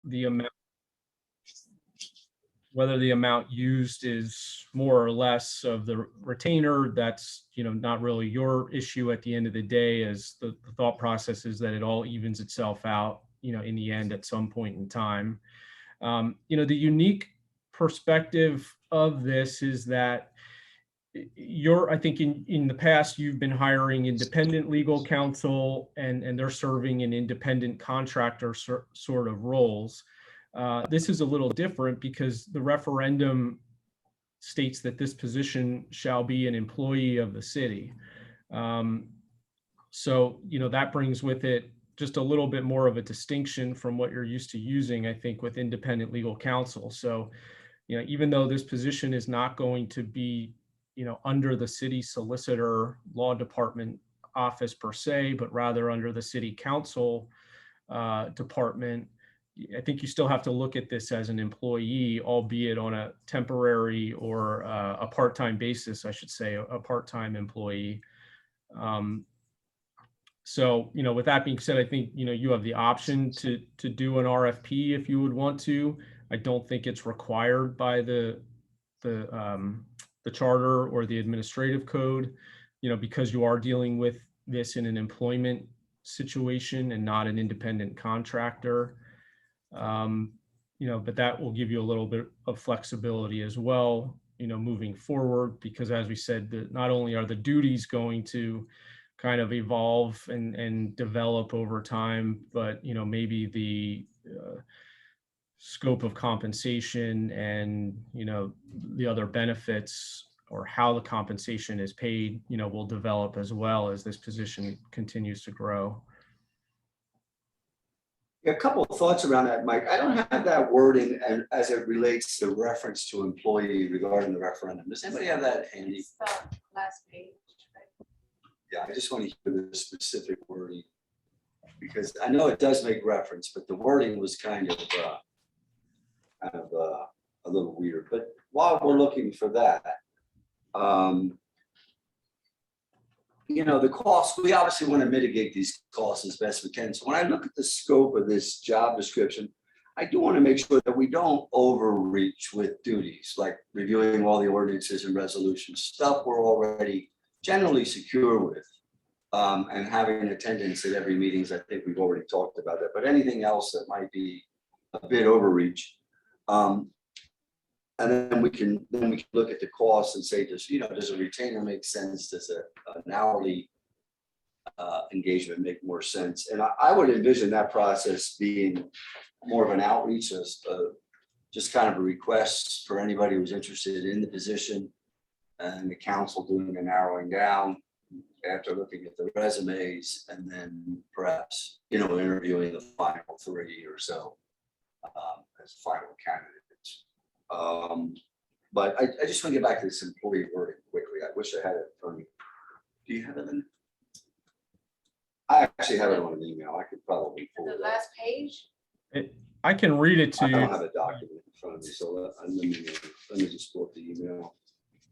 the amount, whether the amount used is more or less of the retainer, that's, not really your issue at the end of the day, as the thought process is that it all evens itself out, in the end at some point in time. The unique perspective of this is that I think in the past, you've been hiring independent legal counsel and they're serving in independent contractor sort of roles. This is a little different because the referendum states that this position shall be an employee of the city. So, that brings with it just a little bit more of a distinction from what you're used to using, I think, with independent legal counsel. So, even though this position is not going to be, under the city solicitor law department office per se, but rather under the city council department, I think you still have to look at this as an employee, albeit on a temporary or a part-time basis, I should say, a part-time employee. So, with that being said, I think, you have the option to do an RFP if you would want to. I don't think it's required by the charter or the administrative code, because you are dealing with this in an employment situation and not an independent contractor. But that will give you a little bit of flexibility as well, moving forward, because as we said, not only are the duties going to kind of evolve and develop over time, but, maybe the scope of compensation and, the other benefits or how the compensation is paid, will develop as well as this position continues to grow. A couple of thoughts around that, Mike. I don't have that wording as it relates to reference to employee regarding the referendum. Does anybody have that handy? It's the last page. Right? Yeah, I just want to hear the specific wording because I know it does make reference, but the wording was kind of a little weird. But while we're looking for that, the cost, we obviously want to mitigate these costs as best we can. So when I look at the scope of this job description, I do want to make sure that we don't overreach with duties like reviewing all the ordinances and resolutions, stuff we're already generally secure with, and having attendance at every meetings. I think we've already talked about that, but anything else that might be a bit overreach. And then we can look at the costs and say, does a retainer make sense? Does an hourly engagement make more sense? And I would envision that process being more of an outreach, just kind of a request for anybody who's interested in the position, and the council doing a narrowing down after looking at the resumes, and then perhaps interviewing the final 3 or so as final candidates. But I just want to get back to this employee wording quickly. I wish I had it from you. Do you have it in? I actually have it on an email. I could probably pull The it up. last page. I can read it to I don't you. have a document in front of me, so let me just pull up the email.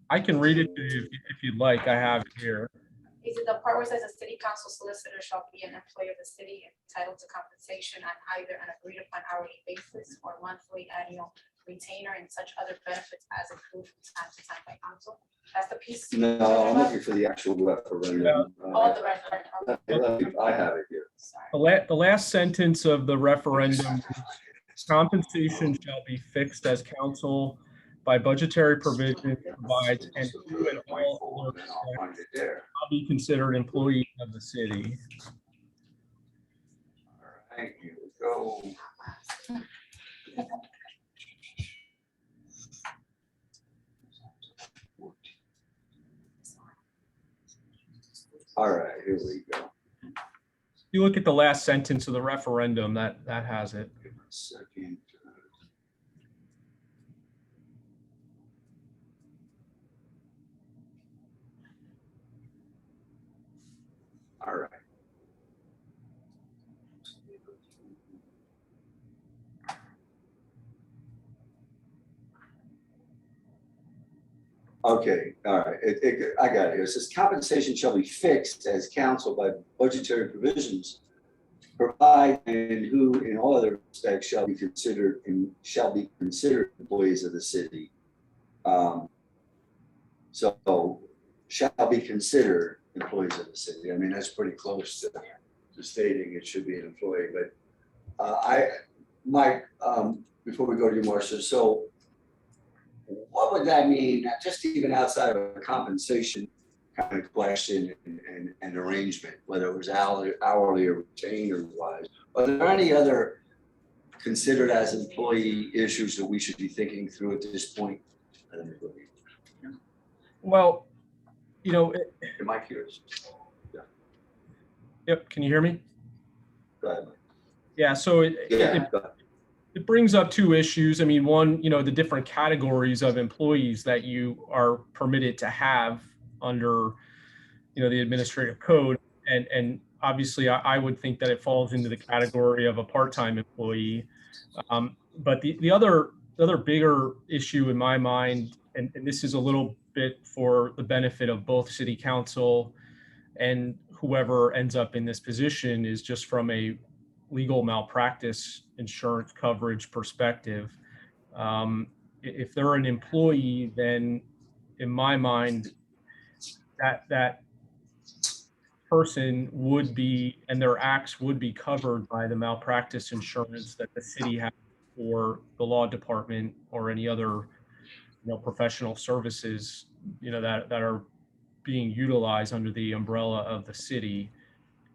I can read it to you if you'd like. I have it here. Is it the part where it says a city council solicitor shall be an employee of the city entitled to compensation on either an agreed upon hourly basis or monthly annual retainer and such other benefits as approved from time to time by council? That's the piece. No, I'm looking for the actual referendum. All the referendum. I have it here. Sorry. The last sentence of the referendum, compensation shall be fixed as council by budgetary provision provides and to and all other I'll find it there. shall be considered employees of the city. All right, here we go. All right, here we go. You look at the last sentence of the referendum, that has it. Give me a second. All right. Okay, all right. I got it here. It says compensation shall be fixed as council by budgetary provisions provide and who in all other respects shall be considered employees of the city. So shall be considered employees of the city. I mean, that's pretty close to stating it should be an employee, but Mike, before we go to you, Marcia, so what would that mean, just even outside of a compensation kind of question and arrangement, whether it was hourly or retained or wise? Are there any other considered as employee issues that we should be thinking through at this point? Well, Am I curious? yep. Can you hear me? Go ahead, Mike. Yeah. So Yeah, go ahead. it brings up two issues. I mean, one, the different categories of employees that you are permitted to have under, the administrative code. And obviously I would think that it falls into the category of a part-time employee. But the other bigger issue in my mind, and this is a little bit for the benefit of both city council and whoever ends up in this position, is just from a legal malpractice insurance coverage perspective. If they're an employee, then in my mind, that person would be, and their acts would be covered by the malpractice insurance that the city has for the law department or any other, professional services, that are being utilized under the umbrella of the city.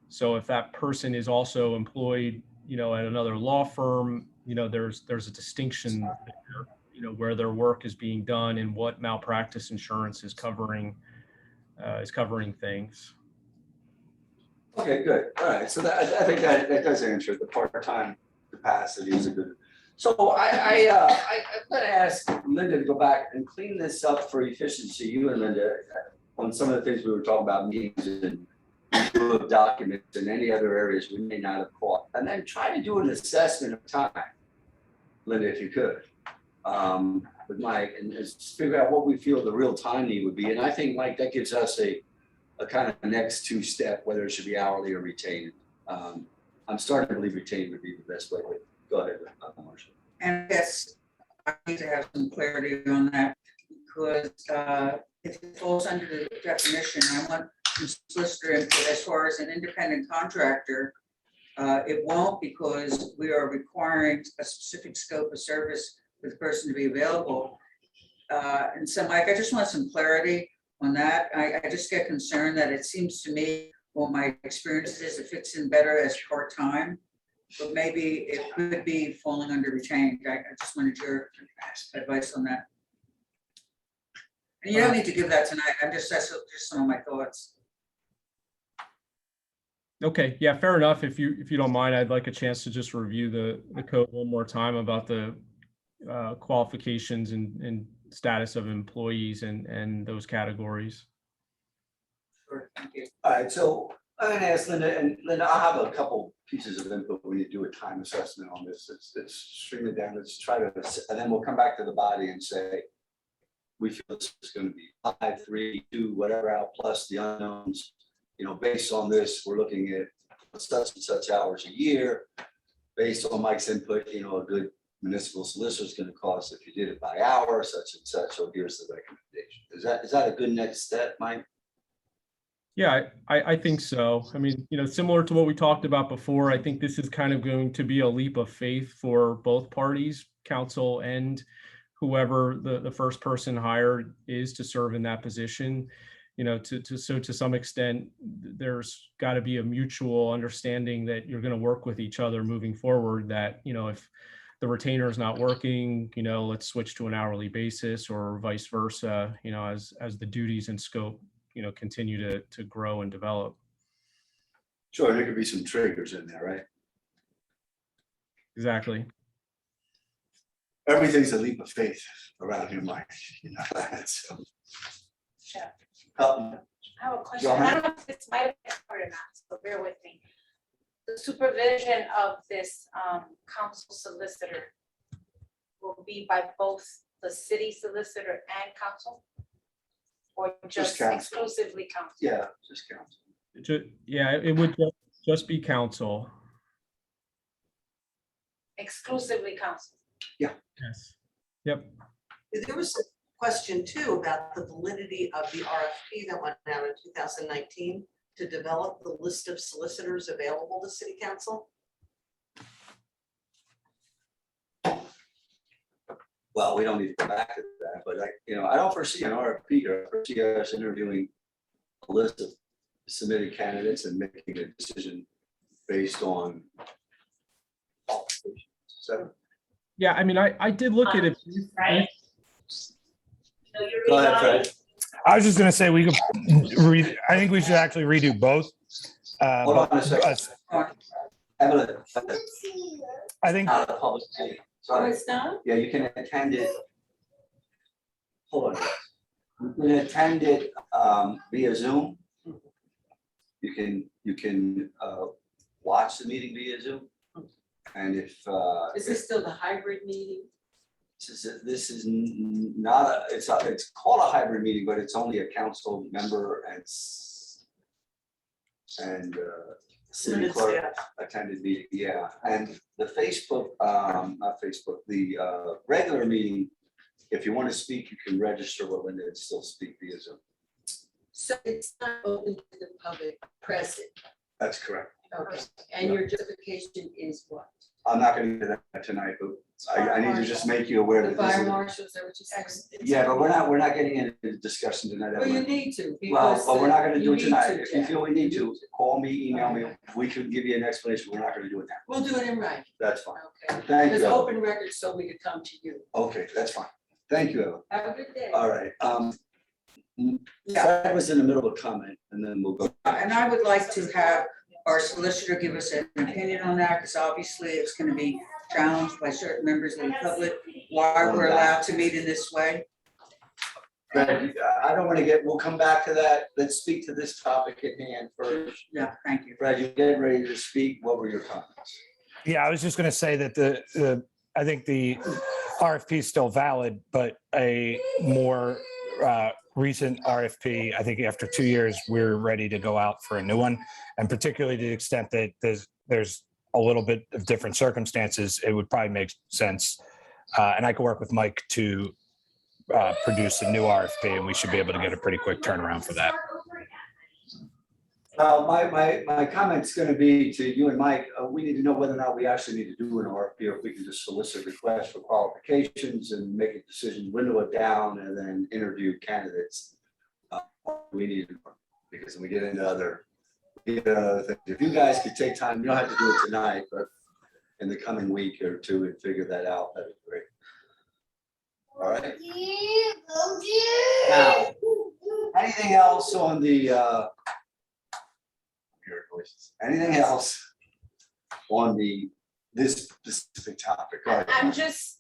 So if that person is also employed, at another law firm, there's a distinction there, where their work is being done and what malpractice insurance is covering things. Okay, good. All right. So I think that does answer it. The part-time capacity is a good. So I'm going to ask Linda to go back and clean this up for efficiency. You and Linda, on some of the things we were talking about, meetings and review of documents and any other areas we may not have caught, and then try to do an assessment of time, Linda, if you could, with Mike, and just figure out what we feel the real time need would be. And I think, Mike, that gives us a kind of next two step, whether it should be hourly or retained. I'm starting to believe retained would be the best way. But go ahead, Marcia. And I guess I need to have some clarity on that, because if it falls under the definition, I want some solicitor input as far as an independent contractor. It won't, because we are requiring a specific scope of service for the person to be available. And so, Mike, I just want some clarity on that. I just get concerned that it seems to me, what my experience is, it fits in better as part-time, but maybe it could be falling under retained. I just wanted your advice on that. And you don't need to give that tonight. That's just some of my thoughts. Okay, yeah, fair enough. If you don't mind, I'd like a chance to just review the code one more time about the qualifications and status of employees and those categories. Sure, thank you. All right, so I'm going to ask Linda, and Linda, I'll have a couple pieces of input when you do a time assessment on this. It's string it down. Let's try to, and then we'll come back to the body and say, we feel this is going to be 5, 3, 2, whatever out, plus the unknowns. Based on this, we're looking at such and such hours a year. Based on Mike's input, a good municipal solicitor is going to cost, if you did it by hour, such and such. So here's the recommendation. Is that a good next step, Mike? Yeah, I think so. I mean, similar to what we talked about before, I think this is kind of going to be a leap of faith for both parties, council and whoever the first person hired is to serve in that position. So to some extent, there's got to be a mutual understanding that you're going to work with each other moving forward, that, if the retainer is not working, let's switch to an hourly basis, or vice versa, as the duties and scope, continue to grow and develop. Sure, there could be some triggers in there, right? Exactly. Everything's a leap of faith around here, Mike. So. Yeah. Help. I have a question. Go ahead. I don't know if this might have been covered or not, so bear with me. The supervision of this council solicitor will be by both the city solicitor and council? Or just council. exclusively council? Yeah, just council. Yeah, it would just be council. exclusively council. Yes. Yep. There was a question too about the validity of the RFP that went out in 2019 to develop the list of solicitors available to city council. Well, we don't need to go back to that, but I don't foresee an RFP or foresee us interviewing a list of submitted candidates and making a decision based on qualifications. So, Yeah, I mean, I did look at it. Right? go ahead, Fred. I was just gonna say we could read, I think we should actually redo both. Hold on a second. Evelyn, I think, out of public meeting. Sorry. it's not? Yeah, you can attend it. Hold on. You can attend it via Zoom. You can watch the meeting via Zoom. And if Is this still the hybrid meeting? this is not it's called a hybrid meeting, but it's only a council member and city Limited clerk staff. attended meeting, yeah. And the Facebook, not Facebook, the regular meeting, if you want to speak, you can register with Linda and still speak via Zoom. So it's not open to the public present, That's correct. okay, and your justification is what? I'm not going to do that tonight, but I need to just make you aware The that this fire is. marshal, is that what you said? Yeah, but we're not getting into the discussion tonight. Well, you Evelyn. need to, Well, because. but we're not gonna do you it need tonight. to, If you Jack. feel we need to, call me, email me. We could give you an explanation. We're not gonna do it now. We'll do it in writing, That's fine. okay? Thank There's you. Evelyn. open records, so we could come to you. Okay, that's fine. Thank you, Evelyn. Have a good day. All right. Fred was in the middle of a comment and then we'll go. And I would like to have our solicitor give us an opinion on that, because obviously it's gonna be challenged by certain members of the public, why we're allowed to meet in this way. Fred, I don't want to we'll come back to that. Let's speak to this topic at hand first. Yeah, thank you. Fred, you're getting ready to speak. What were your comments? yeah, I was just gonna say that I think the RFP is still valid, but a more recent RFP, I think after 2 years, we're ready to go out for a new one. And particularly to the extent that there's a little bit of different circumstances, it would probably make sense. And I can work with Mike to produce a new RFP, and we should be able to get a pretty quick turnaround for that. My comment's gonna be to you and Mike, we need to know whether or not we actually need to do an RFP, or if we can just solicit requests for qualifications and make a decision, window it down, and then interview candidates. We need, because when we get into other things. If you guys could take time, you don't have to do it tonight, but in the coming week or two and figure that out, that'd be great. All right. Now, anything else on the your voices. Anything else on this specific topic? Go ahead. I'm just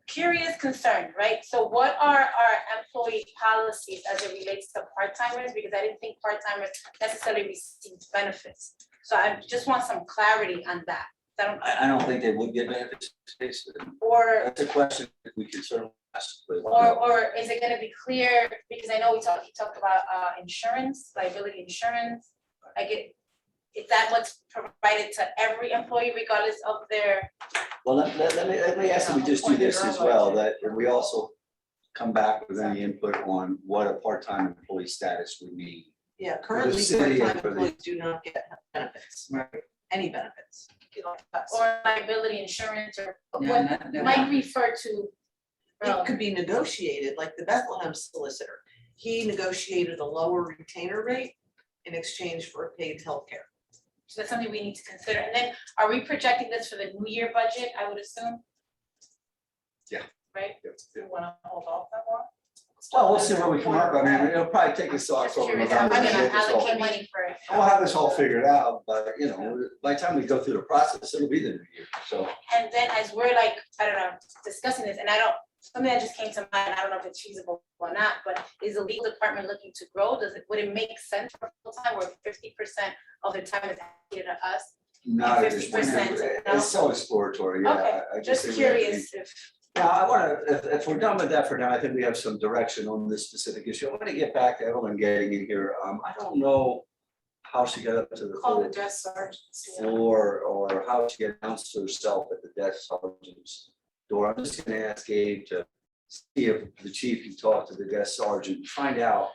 curious, concerned, right? So what are our employee policies as it relates to part-timers? Because I didn't think part-timers necessarily received benefits. So I just want some clarity on that. I don't think they would get benefits. Or That's a question that we can certainly ask. but- Or is it gonna be clear, because I know he talked about insurance, liability insurance. Is that what's provided to every employee regardless of their, Well, let me ask you, we just do this as well, that we also come back with any input on what a part-time employee status would mean. Yeah, currently city and part-time for the- employees do not get benefits, any benefits. or liability insurance, or No, what no, might no. refer to? It could be negotiated, like the Bethlehem solicitor. He negotiated a lower retainer rate in exchange for paid healthcare. So that's something we need to consider. And then are we projecting this for the new year budget, I would assume? Yeah. Right? We wanna hold off that one? Well, we'll see where we come up. I mean, it'll probably take us Just October, curious, November. I'm to gonna get this all- allocate money for it. We'll have this all figured out, but by the time we go through the process, it'll be the new year, so. And then as we're like, I don't know, discussing this, and something that just came to mind, I don't know if it's feasible or not, but is the legal department looking to grow? Would it make sense for full-time where 50% of the time is allocated to us? Not at this point. 50%, no? It's so exploratory, yeah. Okay, I just think we have to be- curious if, Now, I wanna, if we're done with that for now, I think we have some direction on this specific issue. I wanna get back to Evelyn getting in here. I don't know how she got up to the Call the third desk sergeants. floor, or how she announced herself at the desk sergeant's door. I'm just gonna ask Gabe to see if the chief can talk to the desk sergeant, find out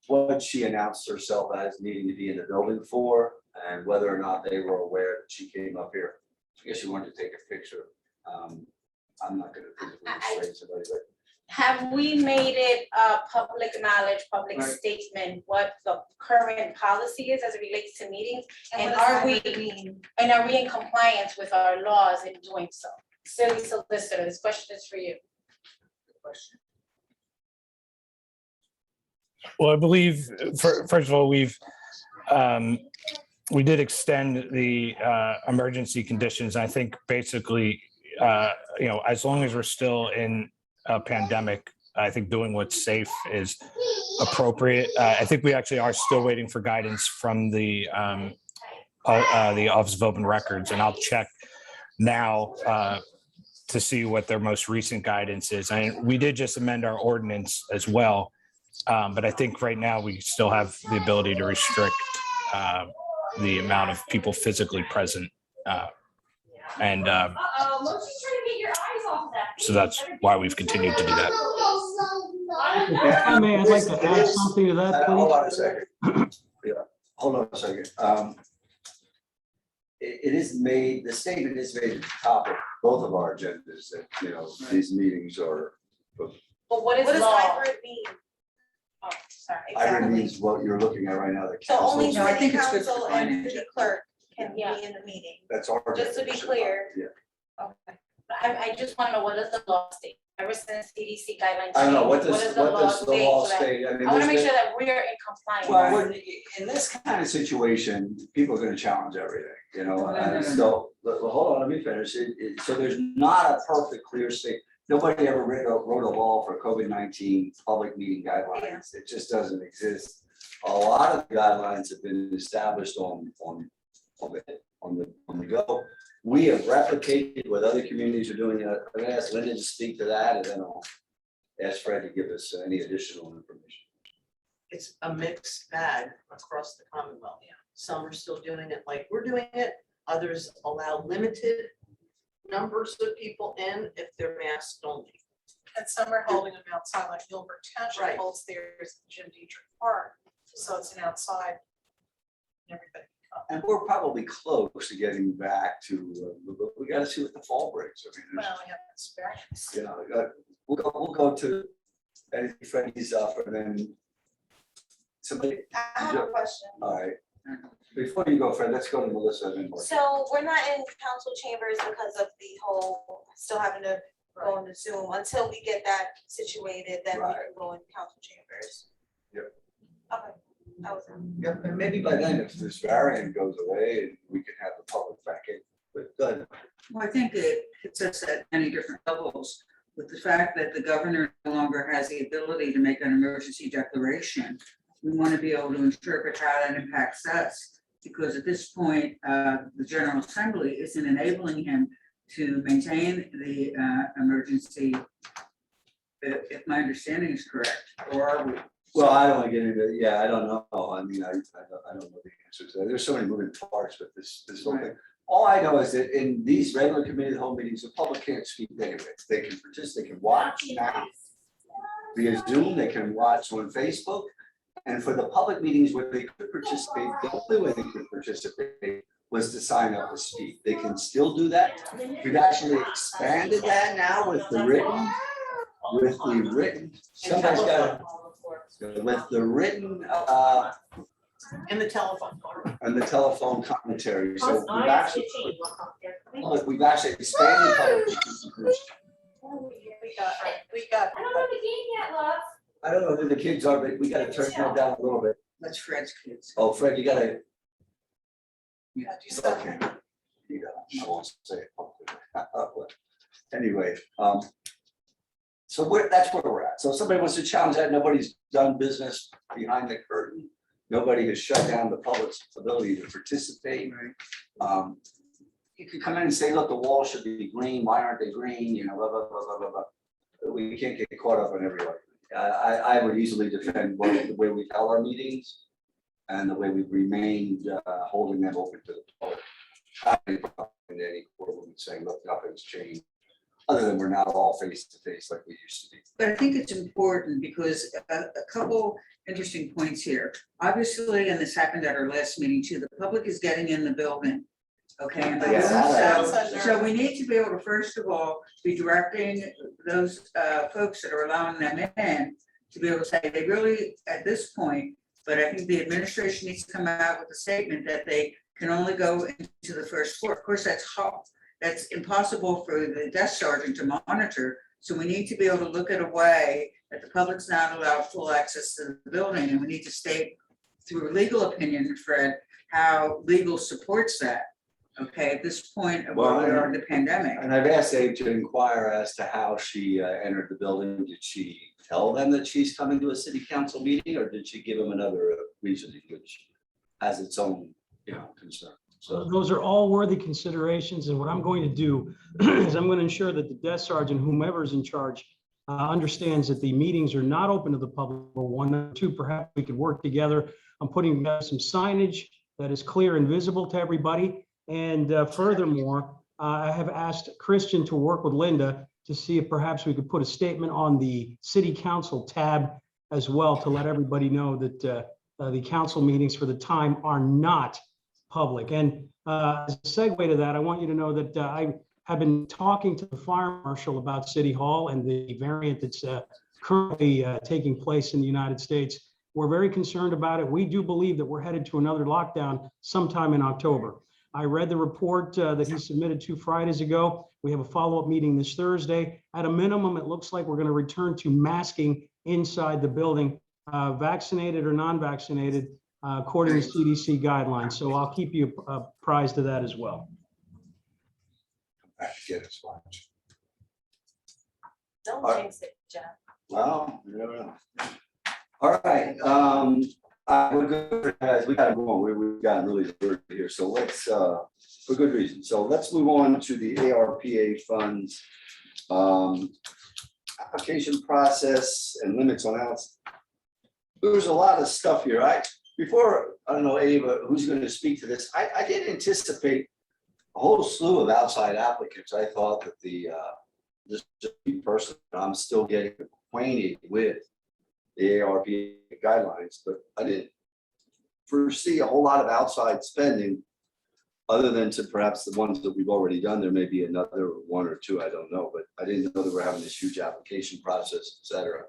what she announced herself as needing to be in the building for, and whether or not they were aware that she came up here. I guess she wanted to take a picture. I'm not gonna physically persuade somebody, but Have we made it public knowledge, public Right. statement, what the current policy is as it relates to meetings? And what does are we, hybrid mean? and are we in compliance with our laws in doing so? City Solicitor, this question is for you. Well, I believe, first of all, we did extend the emergency conditions. I think basically, as long as we're still in a pandemic, I think doing what's safe is appropriate. I think we actually are still waiting for guidance from the Office of Open Records, and I'll check now to see what their most recent guidance is. And we did just amend our ordinance as well. But I think right now we still have the ability to restrict the amount of people physically present. And so that's why we've continued to do that. If I may, I'd like to add something to that, hold please. on a second. Yeah, hold on a second. It is made, the statement is made at the top of both of our agendas that, these meetings are, But what is What does law? hybrid mean? Oh, sorry. I means what you're looking at right now, the So only council. No, I city think it's good for council and finance. city clerk can be Yeah. in the meeting. That's our. Just to be definition. clear. Yeah. Okay. I just want to know, what does the law state? Ever since CDC guidelines. I don't know, changed, what does the law so that- state? I mean, I want to there's make been- sure that we're in compliance. Well, in this kind of situation, people are gonna challenge everything, and so, hold on, let me finish. So there's not a perfect clear state. Nobody ever wrote a law for COVID-19 public meeting guidelines. It just doesn't exist. A lot of the guidelines have been established on the go. We have replicated what other communities are doing. I'm gonna ask Linda to speak to that, and then I'll ask Fred to give us any additional information. It's a mixed bag across the Commonwealth. Some are still doing it like we're doing it. Others allow limited numbers of people in if they're masked only. And some are holding them outside, like Gilbert Township Right. holds theirs in Jim Dietrich Park, so it's an outside. and Everybody. And we're probably close to getting back to, but we gotta see what the fall brings. I mean, Well, we have experience. we'll go to Eddie, Freddie's and then somebody, I have a question. all right. Before you go, Fred, let's go to Melissa and then. Mark. So we're not in council chambers because of the whole, still having to go into Zoom. Until we get that situated, then we Right. can go in council chambers. Yep. Okay, that was it. Yep, and maybe by then, if this variant goes away, and we can have the public back in, but good. Well, I think it hits us at many different levels with the fact that the governor no longer has the ability to make an emergency declaration. We want to be able to interpret how that impacts us, because at this point, the General Assembly isn't enabling him to maintain the emergency, if my understanding is correct, or are we? Well, I don't want to get into, I don't know. I mean, I don't know the answers. There's so many moving parts with this whole thing. All I know is that in these regular committee home meetings, the public can't speak anyway. They can participate, they can watch now via Zoom, they can watch on Facebook. And for the public meetings where they could participate, the only way they could participate was to sign up to speak. They can still do that. We've actually expanded that now with the written, somebody's got with the written, And the telephone. and the telephone commentary. So we've actually expanded public participation. We got. I don't know who the kids are, but we gotta turn that down a little bit. That's Fred's kids. Oh, Fred, you gotta, Yeah, do something. okay. You gotta, I won't say it publicly. Anyway, so that's where we're at. So if somebody wants to challenge that, nobody's done business behind the curtain. Nobody has shut down the public's ability to participate. You could come in and say, look, the wall should be green, why aren't they green, blah, blah, blah, blah, blah, blah. We can't get caught up on every argument. I would easily defend the way we tell our meetings. and the way we've remained holding them open to the public. I have any problem in any courtroom saying, look, nothing's changed, other than we're not all face to face like we used to be. But I think it's important because a couple interesting points here. Obviously, and this happened at our last meeting too, the public is getting in the building. Okay, and by doing so we need to be able to, first of all, be directing those folks that are allowing them in to be able to say they really, at this point, but I think the administration needs to come out with a statement that they can only go into the first floor. Of course, that's impossible for the desk sergeant to monitor. So we need to be able to look at a way that the public's not allowed full access to the building, and we need to state through legal opinion, Fred, how legal supports that. Okay, at this point of where we are in the pandemic. And I've asked Abe to inquire as to how she entered the building. Did she tell them that she's coming to a city council meeting, or did she give them another reasoning, which has its own, concern? So those are all worthy considerations. And what I'm going to do is I'm going to ensure that the desk sergeant, whomever's in charge, understands that the meetings are not open to the public. For one, or two, perhaps we could work together on putting together some signage that is clear and visible to everybody. And furthermore, I have asked Christian to work with Linda to see if perhaps we could put a statement on the city council tab as well to let everybody know that the council meetings for the time are not public. And as a segue to that, I want you to know that I have been talking to the fire marshal about City Hall and the variant that's currently taking place in the United States. We're very concerned about it. We do believe that we're headed to another lockdown sometime in October. I read the report that he submitted 2 Fridays ago. We have a follow-up meeting this Thursday. At a minimum, it looks like we're going to return to masking inside the building, vaccinated or non-vaccinated, according to CDC guidelines. So I'll keep you apprised of that as well. Get us watch. Don't jinx it, Jeff. Well, you never know. All right, we're good, guys. We gotta go on. We've gotten really dirty here, so let's, for good reason. So let's move on to the ARPA funds. Application process and limits on outs. There's a lot of stuff here. I don't know, Ava, who's going to speak to this. I did anticipate a whole slew of outside applicants. I thought that this person, I'm still getting acquainted with the ARPA guidelines, but I didn't foresee a whole lot of outside spending other than to perhaps the ones that we've already done. There may be another 1 or 2, I don't know, but I didn't know that we're having this huge application process, et cetera.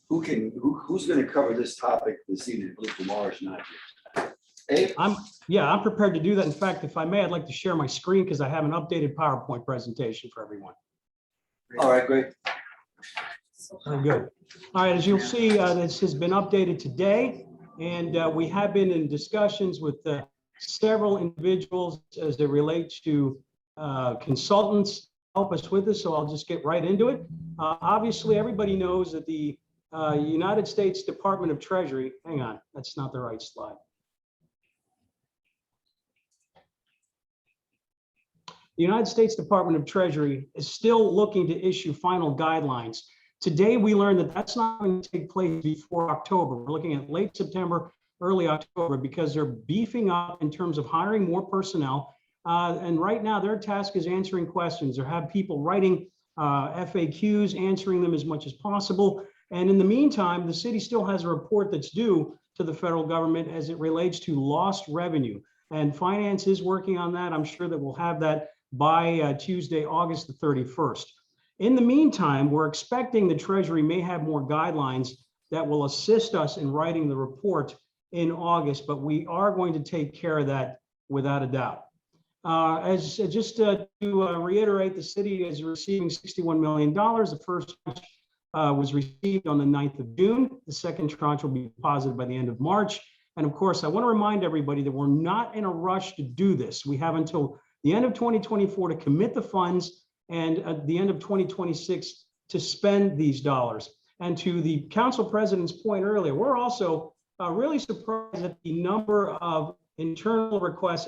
Who's going to cover this topic this evening? Luke Lamar is not here. Abe? I'm prepared to do that. In fact, if I may, I'd like to share my screen because I have an updated PowerPoint presentation for everyone. All right, great. Very good. All right, as you'll see, this has been updated today, and we have been in discussions with several individuals as they relate to consultants help us with this, so I'll just get right into it. Obviously, everybody knows that the United States Department of Treasury, hang on, that's not the right slide. The United States Department of Treasury is still looking to issue final guidelines. Today, we learned that that's not going to take place before October. We're looking at late September, early October, because they're beefing up in terms of hiring more personnel. And right now, their task is answering questions or have people writing FAQs, answering them as much as possible. And in the meantime, the city still has a report that's due to the federal government as it relates to lost revenue. And finance is working on that. I'm sure that we'll have that by Tuesday, August the 31st. In the meantime, we're expecting the Treasury may have more guidelines that will assist us in writing the report in August, but we are going to take care of that without a doubt. To reiterate, the city is receiving $61 million. The first tranche was received on the 9th of June. The second tranche will be deposited by the end of March. And of course, I want to remind everybody that we're not in a rush to do this. We have until the end of 2024 to commit the funds and at the end of 2026 to spend these dollars. And to the council president's point earlier, we're also really surprised at the number of external requests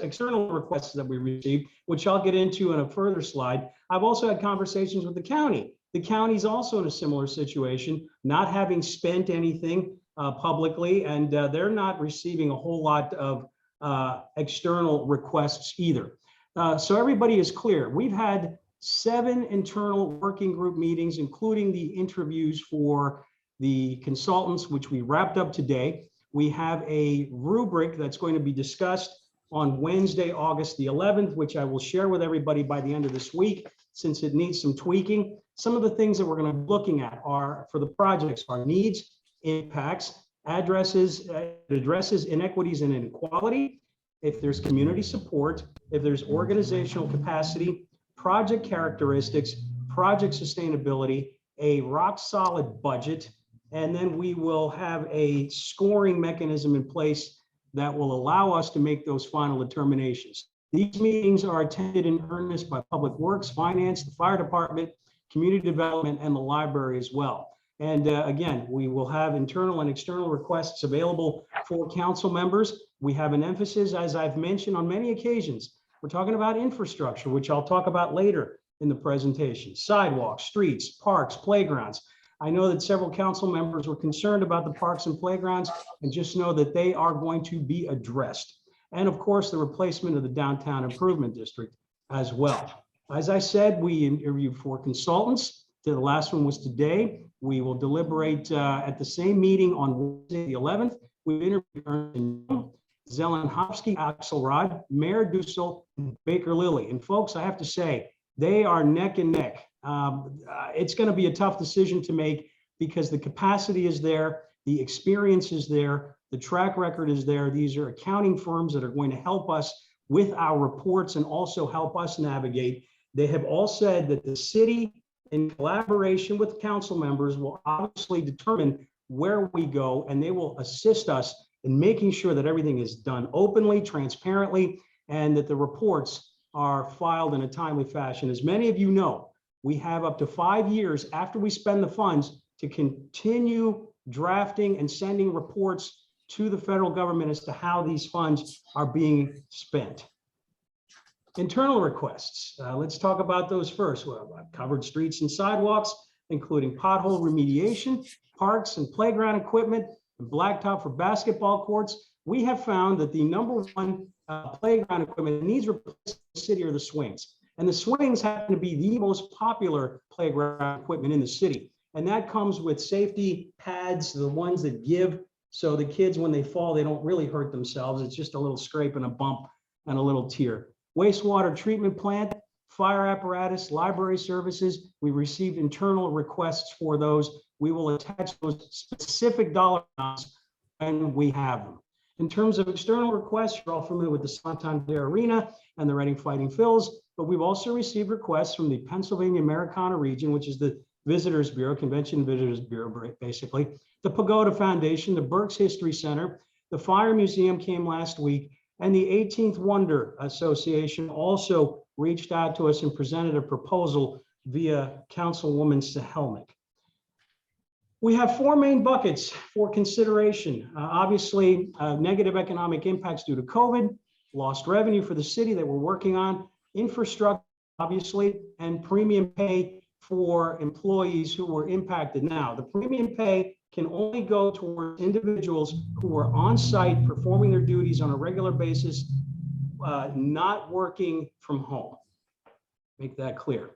that we received, which I'll get into in a further slide. I've also had conversations with the county. The county's also in a similar situation, not having spent anything publicly, and they're not receiving a whole lot of external requests either. So everybody is clear. We've had 7 internal working group meetings, including the interviews for the consultants, which we wrapped up today. We have a rubric that's going to be discussed on Wednesday, August the 11th, which I will share with everybody by the end of this week, since it needs some tweaking. Some of the things that we're going to be looking at are, for the projects, are needs, impacts, addresses inequities and inequality, if there's community support, if there's organizational capacity, project characteristics, project sustainability, a rock solid budget, and then we will have a scoring mechanism in place that will allow us to make those final determinations. These meetings are attended in earnest by Public Works, Finance, the Fire Department, Community Development, and the library as well. And again, we will have internal and external requests available for council members. We have an emphasis, as I've mentioned on many occasions, we're talking about infrastructure, which I'll talk about later in the presentation. Sidewalks, streets, parks, playgrounds. I know that several council members were concerned about the parks and playgrounds, and just know that they are going to be addressed. And of course, the replacement of the downtown improvement district as well. As I said, we interviewed 4 consultants. The last one was today. We will deliberate at the same meeting on Wednesday, the 11th. We've interviewed Ernst & Young, Zelenhofsky, Axelrod, Mayor Dussel, and Baker Lilly. And folks, I have to say, they are neck and neck. It's going to be a tough decision to make because the capacity is there, the experience is there, the track record is there. These are accounting firms that are going to help us with our reports and also help us navigate. They have all said that the city, in collaboration with council members, will obviously determine where we go, and they will assist us in making sure that everything is done openly, transparently, and that the reports are filed in a timely fashion. As many of you know, we have up to 5 years after we spend the funds to continue drafting and sending reports to the federal government as to how these funds are being spent. Internal requests, let's talk about those first. Well, I've covered streets and sidewalks, including pothole remediation, parks and playground equipment, and blacktop for basketball courts. We have found that the #1 playground equipment that needs replacement in the city are the swings. And the swings happen to be the most popular playground equipment in the city. And that comes with safety pads, the ones that give, so the kids, when they fall, they don't really hurt themselves. It's just a little scrape and a bump and a little tear. Wastewater treatment plant, fire apparatus, library services. We received internal requests for those. We will attach those specific dollar amounts when we have them. In terms of external requests, you're all familiar with the Santander Arena and the Reading Fighting Phils, but we've also received requests from the Pennsylvania Americana region, which is the Visitors Bureau, Convention Visitors Bureau, basically, the Pagoda Foundation, the Berks History Center, the Fire Museum came last week, and the 18th Wonder Association also reached out to us and presented a proposal via Councilwoman Sahelnik. We have 4 main buckets for consideration. Obviously, negative economic impacts due to COVID, lost revenue for the city that we're working on, infrastructure, obviously, and premium pay for employees who were impacted. Now, the premium pay can only go towards individuals who are on site performing their duties on a regular basis, not working from home. Make that clear.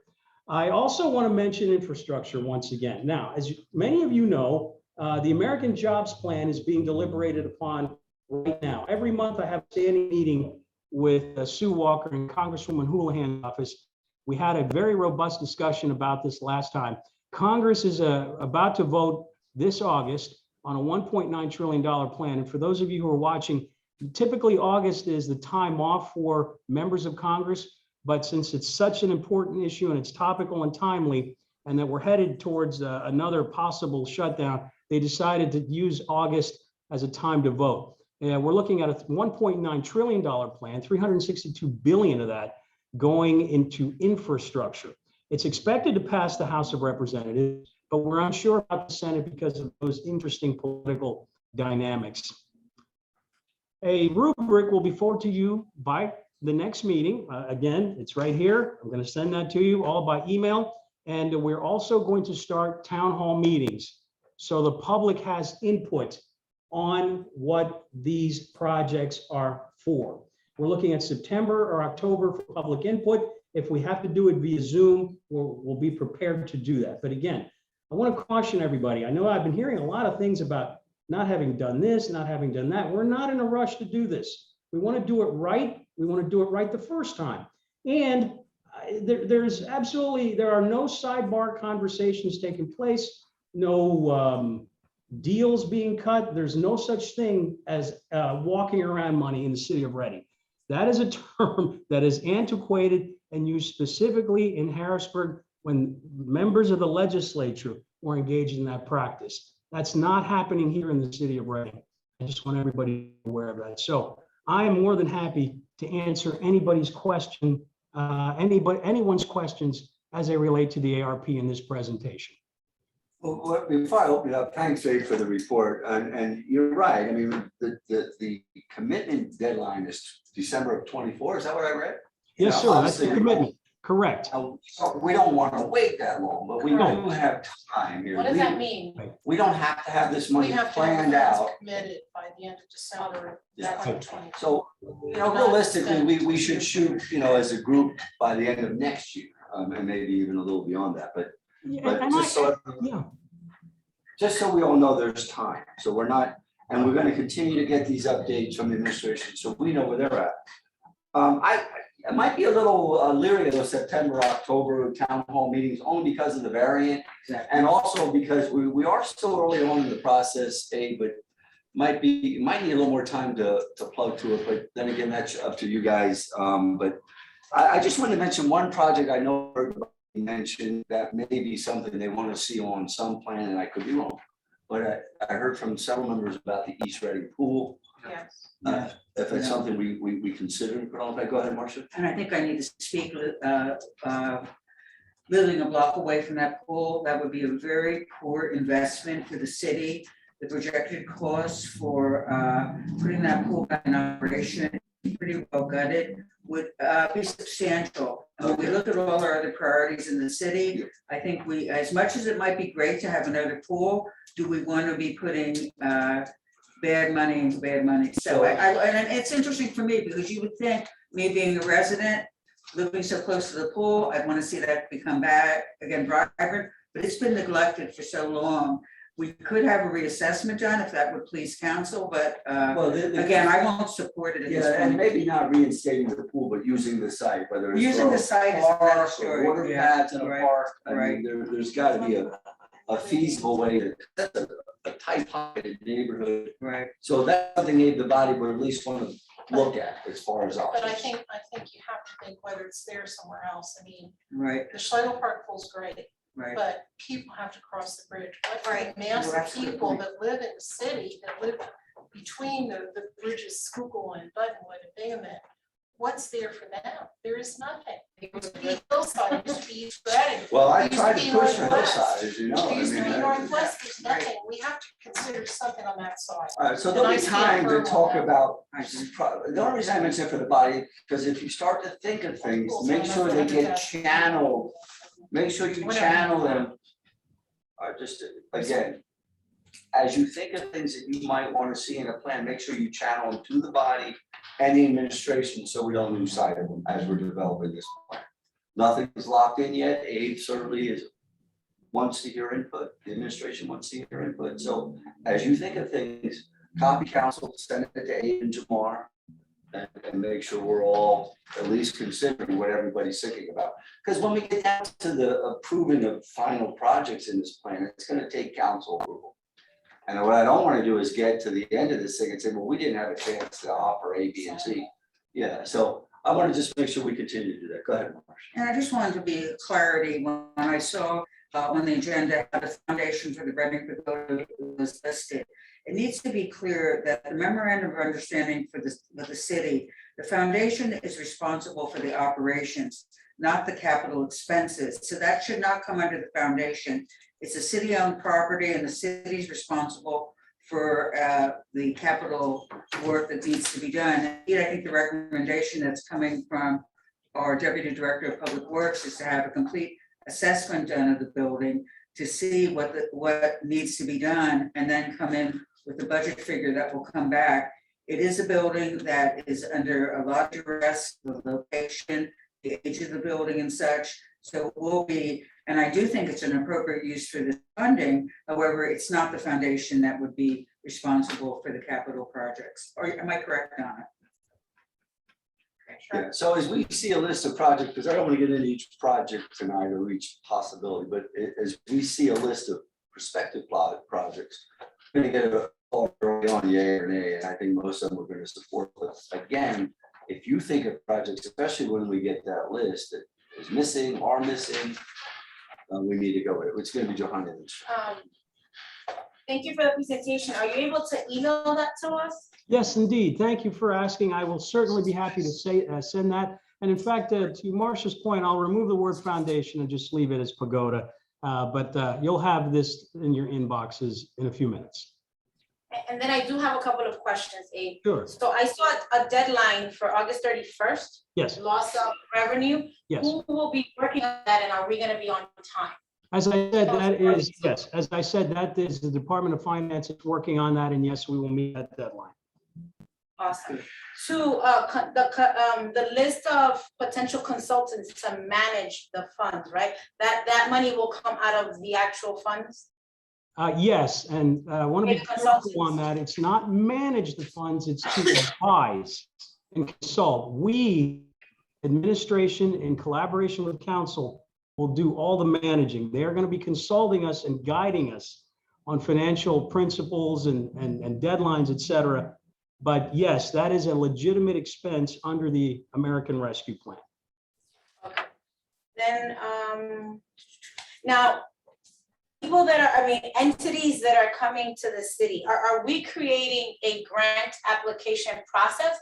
I also want to mention infrastructure once again. Now, as many of you know, the American Jobs Plan is being deliberated upon right now. Every month I have a standing meeting with Sue Walker in Congresswoman Houlihan's office. We had a very robust discussion about this last time. Congress is about to vote this August on a $1.9 trillion plan. And for those of you who are watching, typically August is the time off for members of Congress. But since it's such an important issue and it's topical and timely, and that we're headed towards another possible shutdown, they decided to use August as a time to vote. And we're looking at a $1.9 trillion plan, $362 billion of that going into infrastructure. It's expected to pass the House of Representatives, but we're unsure about the Senate because of those interesting political dynamics. A rubric will be forwarded to you by the next meeting. Again, it's right here. I'm going to send that to you all by email. And we're also going to start town hall meetings. So the public has input on what these projects are for. We're looking at September or October for public input. If we have to do it via Zoom, we'll be prepared to do that. But again, I want to caution everybody. I know I've been hearing a lot of things about not having done this, not having done that. We're not in a rush to do this. We want to do it right. We want to do it right the first time. And there are no sidebar conversations taking place, no deals being cut. There's no such thing as walking around money in the city of Reading. That is a term that is antiquated and used specifically in Harrisburg when members of the legislature were engaged in that practice. That's not happening here in the city of Reading. I just want everybody to be aware of that. So I am more than happy to answer anybody's question, anyone's questions as they relate to the ARP in this presentation. Well, before I open it up, thanks, Dave, for the report. And you're right. I mean, the commitment deadline is December of 24. Is that what I read? Yes, Now, sir. That's the obviously, commitment. Correct. So we don't want to wait that long, but we No. do have time here. What does that mean? We don't have to have this We money have to have planned the funds out. committed by the end of December. Yeah. That's 20. So, realistically, we should shoot, as a group by the end of next year, and maybe even a little beyond that, but Yeah, and just so, yeah. just so we all know there's time. So we're not, and we're gonna continue to get these updates from the administration, so we know where they're at. I might be a little leery of those September, October town hall meetings, only because of the variant. And also because we are still early on in the process, but might need a little more time to plug to it, but then again, that's up to you guys. But I just wanted to mention one project I know everybody mentioned that may be something they want to see on some plan, and I could be wrong. But I heard from several members about the East Reading Pool. Yes. If it's something we consider, put on that, go ahead, Marcia. And I think I need to speak, living a block away from that pool, that would be a very poor investment for the city. The projected cost for putting that pool back in operation, pretty well gutted, would be substantial. And when we look at all our other priorities in the city, I think we, as much as it might be great to have another pool, do we want to be putting bad money into bad money? So and it's interesting for me because you would think, me being a resident, living so close to the pool, I'd want to see that become back again vibrant, but it's been neglected for so long. We could have a reassessment done if that would please council, but again, I won't support it at this Yeah, and point. maybe not reinstating the pool, but using the site, whether it's. Using the site is another park or story, water yeah, pads in a right, park. I right. mean, there's gotta be a feasible way to, that's a tight pocketed neighborhood. Right. So that's something the body would at least want to look at as far as But I options. think you have to think whether it's there somewhere else. I mean, Right, the Schlegel Park pool's great, right. but people have to cross the bridge. What Right. the mass Well, of that's a good people point. that live in the city, that live between the bridges, Schuylkill and Buttonwood and Bingaman, what's there for them? There is nothing. There used to be Hillside, used to be East Reading. Well, I There used tried to to be push for Northwest. hillside, as you know. There I used to mean, be I- Northwest, there's nothing. We have to consider something on that side. All right, so And there'll I be stand time to firm on talk that. about, I see. the only reason I mention it for the body, because if you start to think of things, make sure they get channeled. Make sure you Whatever. channel them. Just again, as you think of things that you might want to see in a plan, make sure you channel them to the body and the administration, so we don't lose sight of them as we're developing this plan. Nothing is locked in yet. Abe certainly wants to hear input. The administration wants to hear input. So as you think of things, copy council, send it to Abe and Jamar. And make sure we're all at least considering what everybody's thinking about. Because when we get down to the approving of final projects in this plan, it's gonna take council approval. And what I don't wanna do is get to the end of this thing and say, well, we didn't have a chance to offer A, B, and C. Yeah, so I wanna just make sure we continue to do that. Go ahead, Marcia. And I just wanted to be clarity when I saw on the agenda, how the foundation for the Reading Pagoda was listed. It needs to be clear that the memorandum of understanding for this, with the city, the foundation is responsible for the operations, not the capital expenses. So that should not come under the foundation. It's a city-owned property and the city's responsible for the capital work that needs to be done. And I think the recommendation that's coming from our Deputy Director of Public Works is to have a complete assessment done of the building to see what needs to be done and then come in with the budget figure that will come back. It is a building that is under a lot of duress, the location, the age of the building and such. So it will be, and I do think it's an appropriate use for this funding. However, it's not the foundation that would be responsible for the capital projects. Or am I correct, Donna? Yeah, so as we see a list of projects, because I don't want to get into each project tonight or each possibility, but as we see a list of prospective projects, we're going to get a call early on, yay or nay, and I think most of them are going to support. But again, if you think of projects, especially when we get that list that is missing, are missing, we need to go with it. It's going to be Johanna. Thank you for the presentation. Are you able to email that to us? Yes, indeed. Thank you for asking. I will certainly be happy to send that. And in fact, to Marcia's point, I'll remove the word foundation and just leave it as pagoda. But you'll have this in your inboxes in a few minutes. And then I do have a couple of questions, Abe. Sure. So I saw a deadline for August 31st, Yes, loss of revenue. yes. Who will be working on that, and are we gonna be on time? As I said, that is, yes, as I said, that is the Department of Finance is working on that, and yes, we will meet that deadline. Awesome. Two, the list of potential consultants to manage the funds, right? That money will come out of the actual funds? Yes, and I want to be Okay, careful on consultants. that. It's not manage the funds, it's to advise and consult. We, administration, in collaboration with council, will do all the managing. They're going to be consulting us and guiding us on financial principles and deadlines, et cetera. But yes, that is a legitimate expense under the American Rescue Plan. Okay. Then, now, people that are, entities that are coming to the city, are we creating a grant application process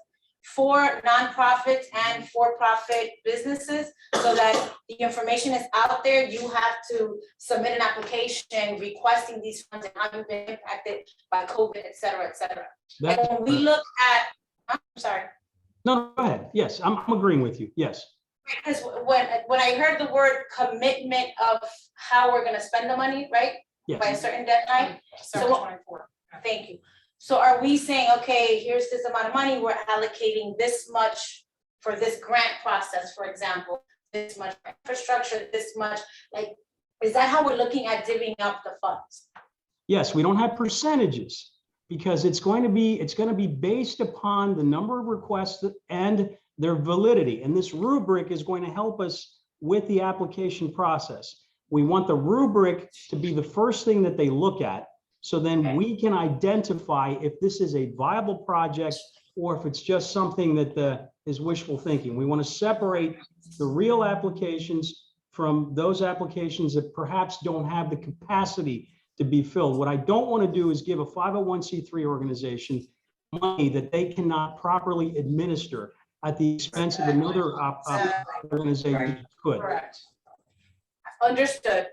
for nonprofits and for-profit businesses so that the information is out there? You have to submit an application requesting these funds and how you've been impacted by COVID, et cetera, et cetera. And That- when we look at, I'm sorry. No, go ahead. Yes, I'm agreeing with you. Yes. Because when I heard the word commitment of how we're gonna spend the money, right? Yes. By a certain deadline, so, thank you. So are we saying, okay, here's this amount of money, we're allocating this much for this grant process, for example, this much for infrastructure, this much, like, is that how we're looking at divvying up the funds? Yes, we don't have percentages because it's going to be based upon the number of requests and their validity. And this rubric is going to help us with the application process. We want the rubric to be the first thing that they look at. So then we can identify if this is a viable project or if it's just something that is wishful thinking. We want to separate the real applications from those applications that perhaps don't have the capacity to be filled. What I don't want to do is give a 501c3 organization money that they cannot properly administer at the expense of another organization could. Correct. Understood.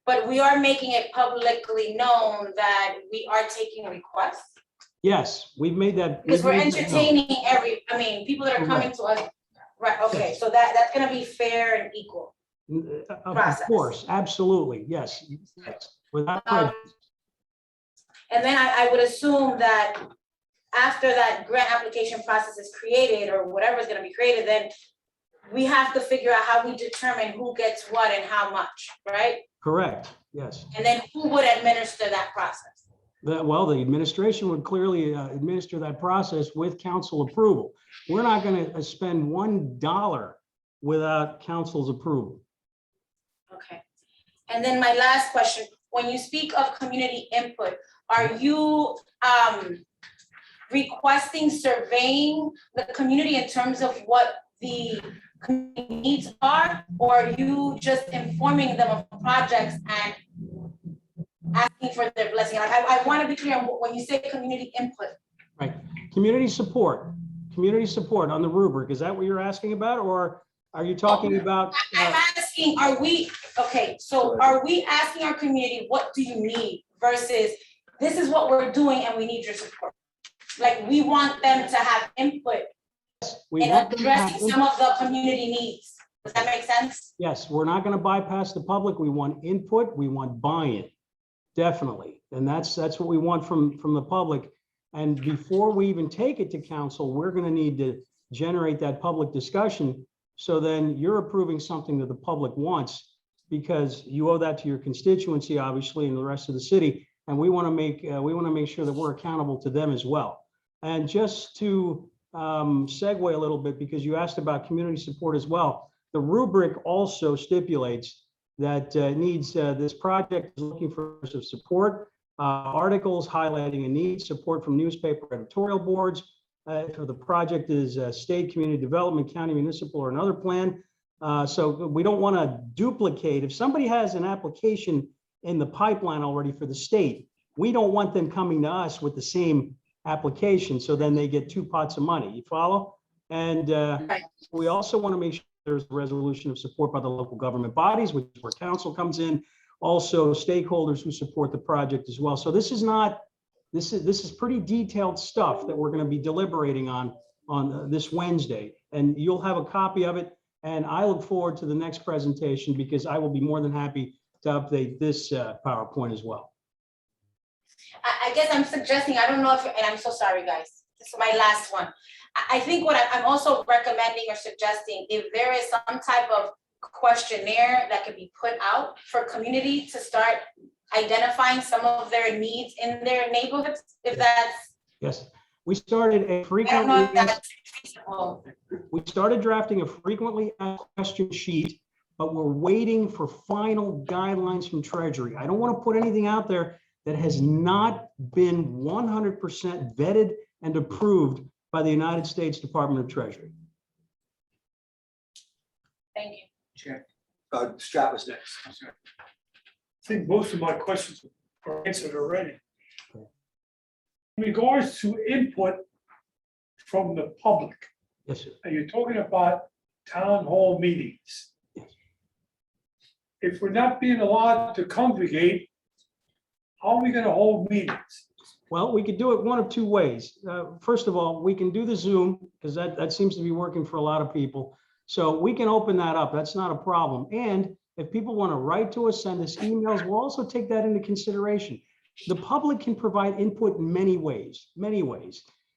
But we are making it publicly known that we are taking requests. Yes, we've made that. Because we're we've made that known. entertaining people that are coming to us. Right, okay, so that's gonna be fair and equal. Of process. course, absolutely, yes, yes, without prejudice. And then I would assume that after that grant application process is created or whatever is gonna be created, then we have to figure out how we determine who gets what and how much, right? Correct, yes. And then who would administer that process? Well, the administration would clearly administer that process with council approval. We're not going to spend $1 without council's approval. Okay. And then my last question, when you speak of community input, are you requesting surveying the community in terms of what the community needs are, or are you just informing them of projects and asking for their blessing? I want to be clear on when you say community input. Right, community support on the rubric, is that what you're asking about, or are you talking about? I'm asking, are we asking our community, what do you need versus this is what we're doing and we need your support? Like, we want them to have input We in want them to have addressing some of the community needs. Does that make sense? Yes, we're not going to bypass the public. We want input. We want buy-in. Definitely. And that's what we want from the public. And before we even take it to council, we're going to need to generate that public discussion. So then you're approving something that the public wants, because you owe that to your constituency, obviously, and the rest of the city. And we want to make sure that we're accountable to them as well. And just to segue a little bit, because you asked about community support as well, the rubric also stipulates that this project is looking for some support, articles highlighting a need, support from newspaper editorial boards. For the project is state, community development, county, municipal, or another plan. So we don't want to duplicate. If somebody has an application in the pipeline already for the state, we don't want them coming to us with the same application. So then they get 2 pots of money. You follow? And we also want to make sure there's a resolution of support by the local government bodies, which is where council comes in. Also stakeholders who support the project as well. So this is pretty detailed stuff that we're going to be deliberating on this Wednesday. And you'll have a copy of it. And I look forward to the next presentation, because I will be more than happy to update this PowerPoint as well. I guess I'm suggesting, I don't know if, and I'm so sorry, guys, this is my last one. I think what I'm also recommending or suggesting, if there is some type of questionnaire that could be put out for community to start identifying some of their needs in their neighborhoods, if that's. Yes, we started a I don't know if frequently, that's feasible. we started drafting a frequently asked question sheet, but we're waiting for final guidelines from Treasury. I don't want to put anything out there that has not been 100% vetted and approved by the United States Department of Treasury. Thank you. Sure. Strat was next. I think most of my questions are answered already. In regards to input from the public, Yes, sir. are you talking about town hall meetings? If we're not being allowed to congregate, how are we gonna hold meetings? Well, we could do it one of 2 ways. First of all, we can do the Zoom, because that seems to be working for a lot of people. So we can open that up. That's not a problem. And if people want to write to us, send us emails, we'll also take that into consideration. The public can provide input in many ways,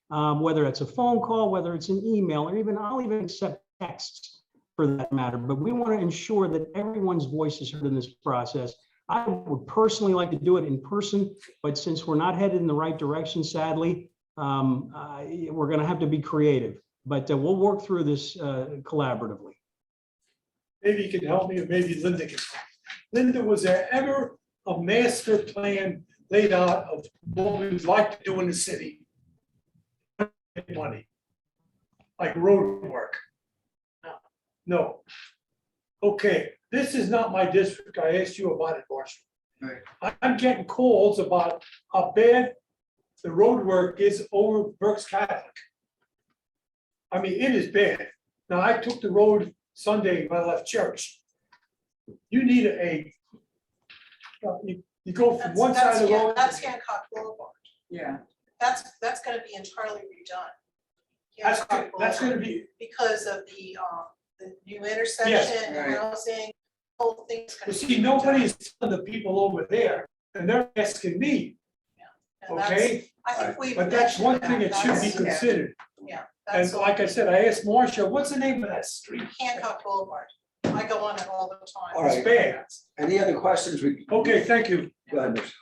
whether it's a phone call, whether it's an email, or I'll even accept texts for that matter. But we want to ensure that everyone's voice is heard in this process. I would personally like to do it in person, but since we're not headed in the right direction, sadly, we're going to have to be creative. But we'll work through this collaboratively. Maybe you can help me, or maybe Linda can. Linda, was there ever a master plan laid out of what we would like to do in the city? Money, like road work? No. Okay, this is not my district. I asked you about it, Marshall. Right. I'm getting calls about how bad the road work is over Berks Catholic. I mean, it is bad. Now, I took the road Sunday when I left church. You need you go from one side of the road. That's Hancock Boulevard. Yeah. That's gonna be entirely redone. Hancock That's gonna Boulevard, be, because of the new intersection, right. housing, whole thing's you gonna be. see, nobody is telling the people over there, and they're asking me, And that's- okay? I think we've. But that's one thing that should be That's- considered. Yeah. And that's like I said, I asked Marcia, what's the name of that street? Hancock Boulevard. I go on it all the time. All It's right. bad. Any other questions? Okay, thank you. Go ahead, Ms.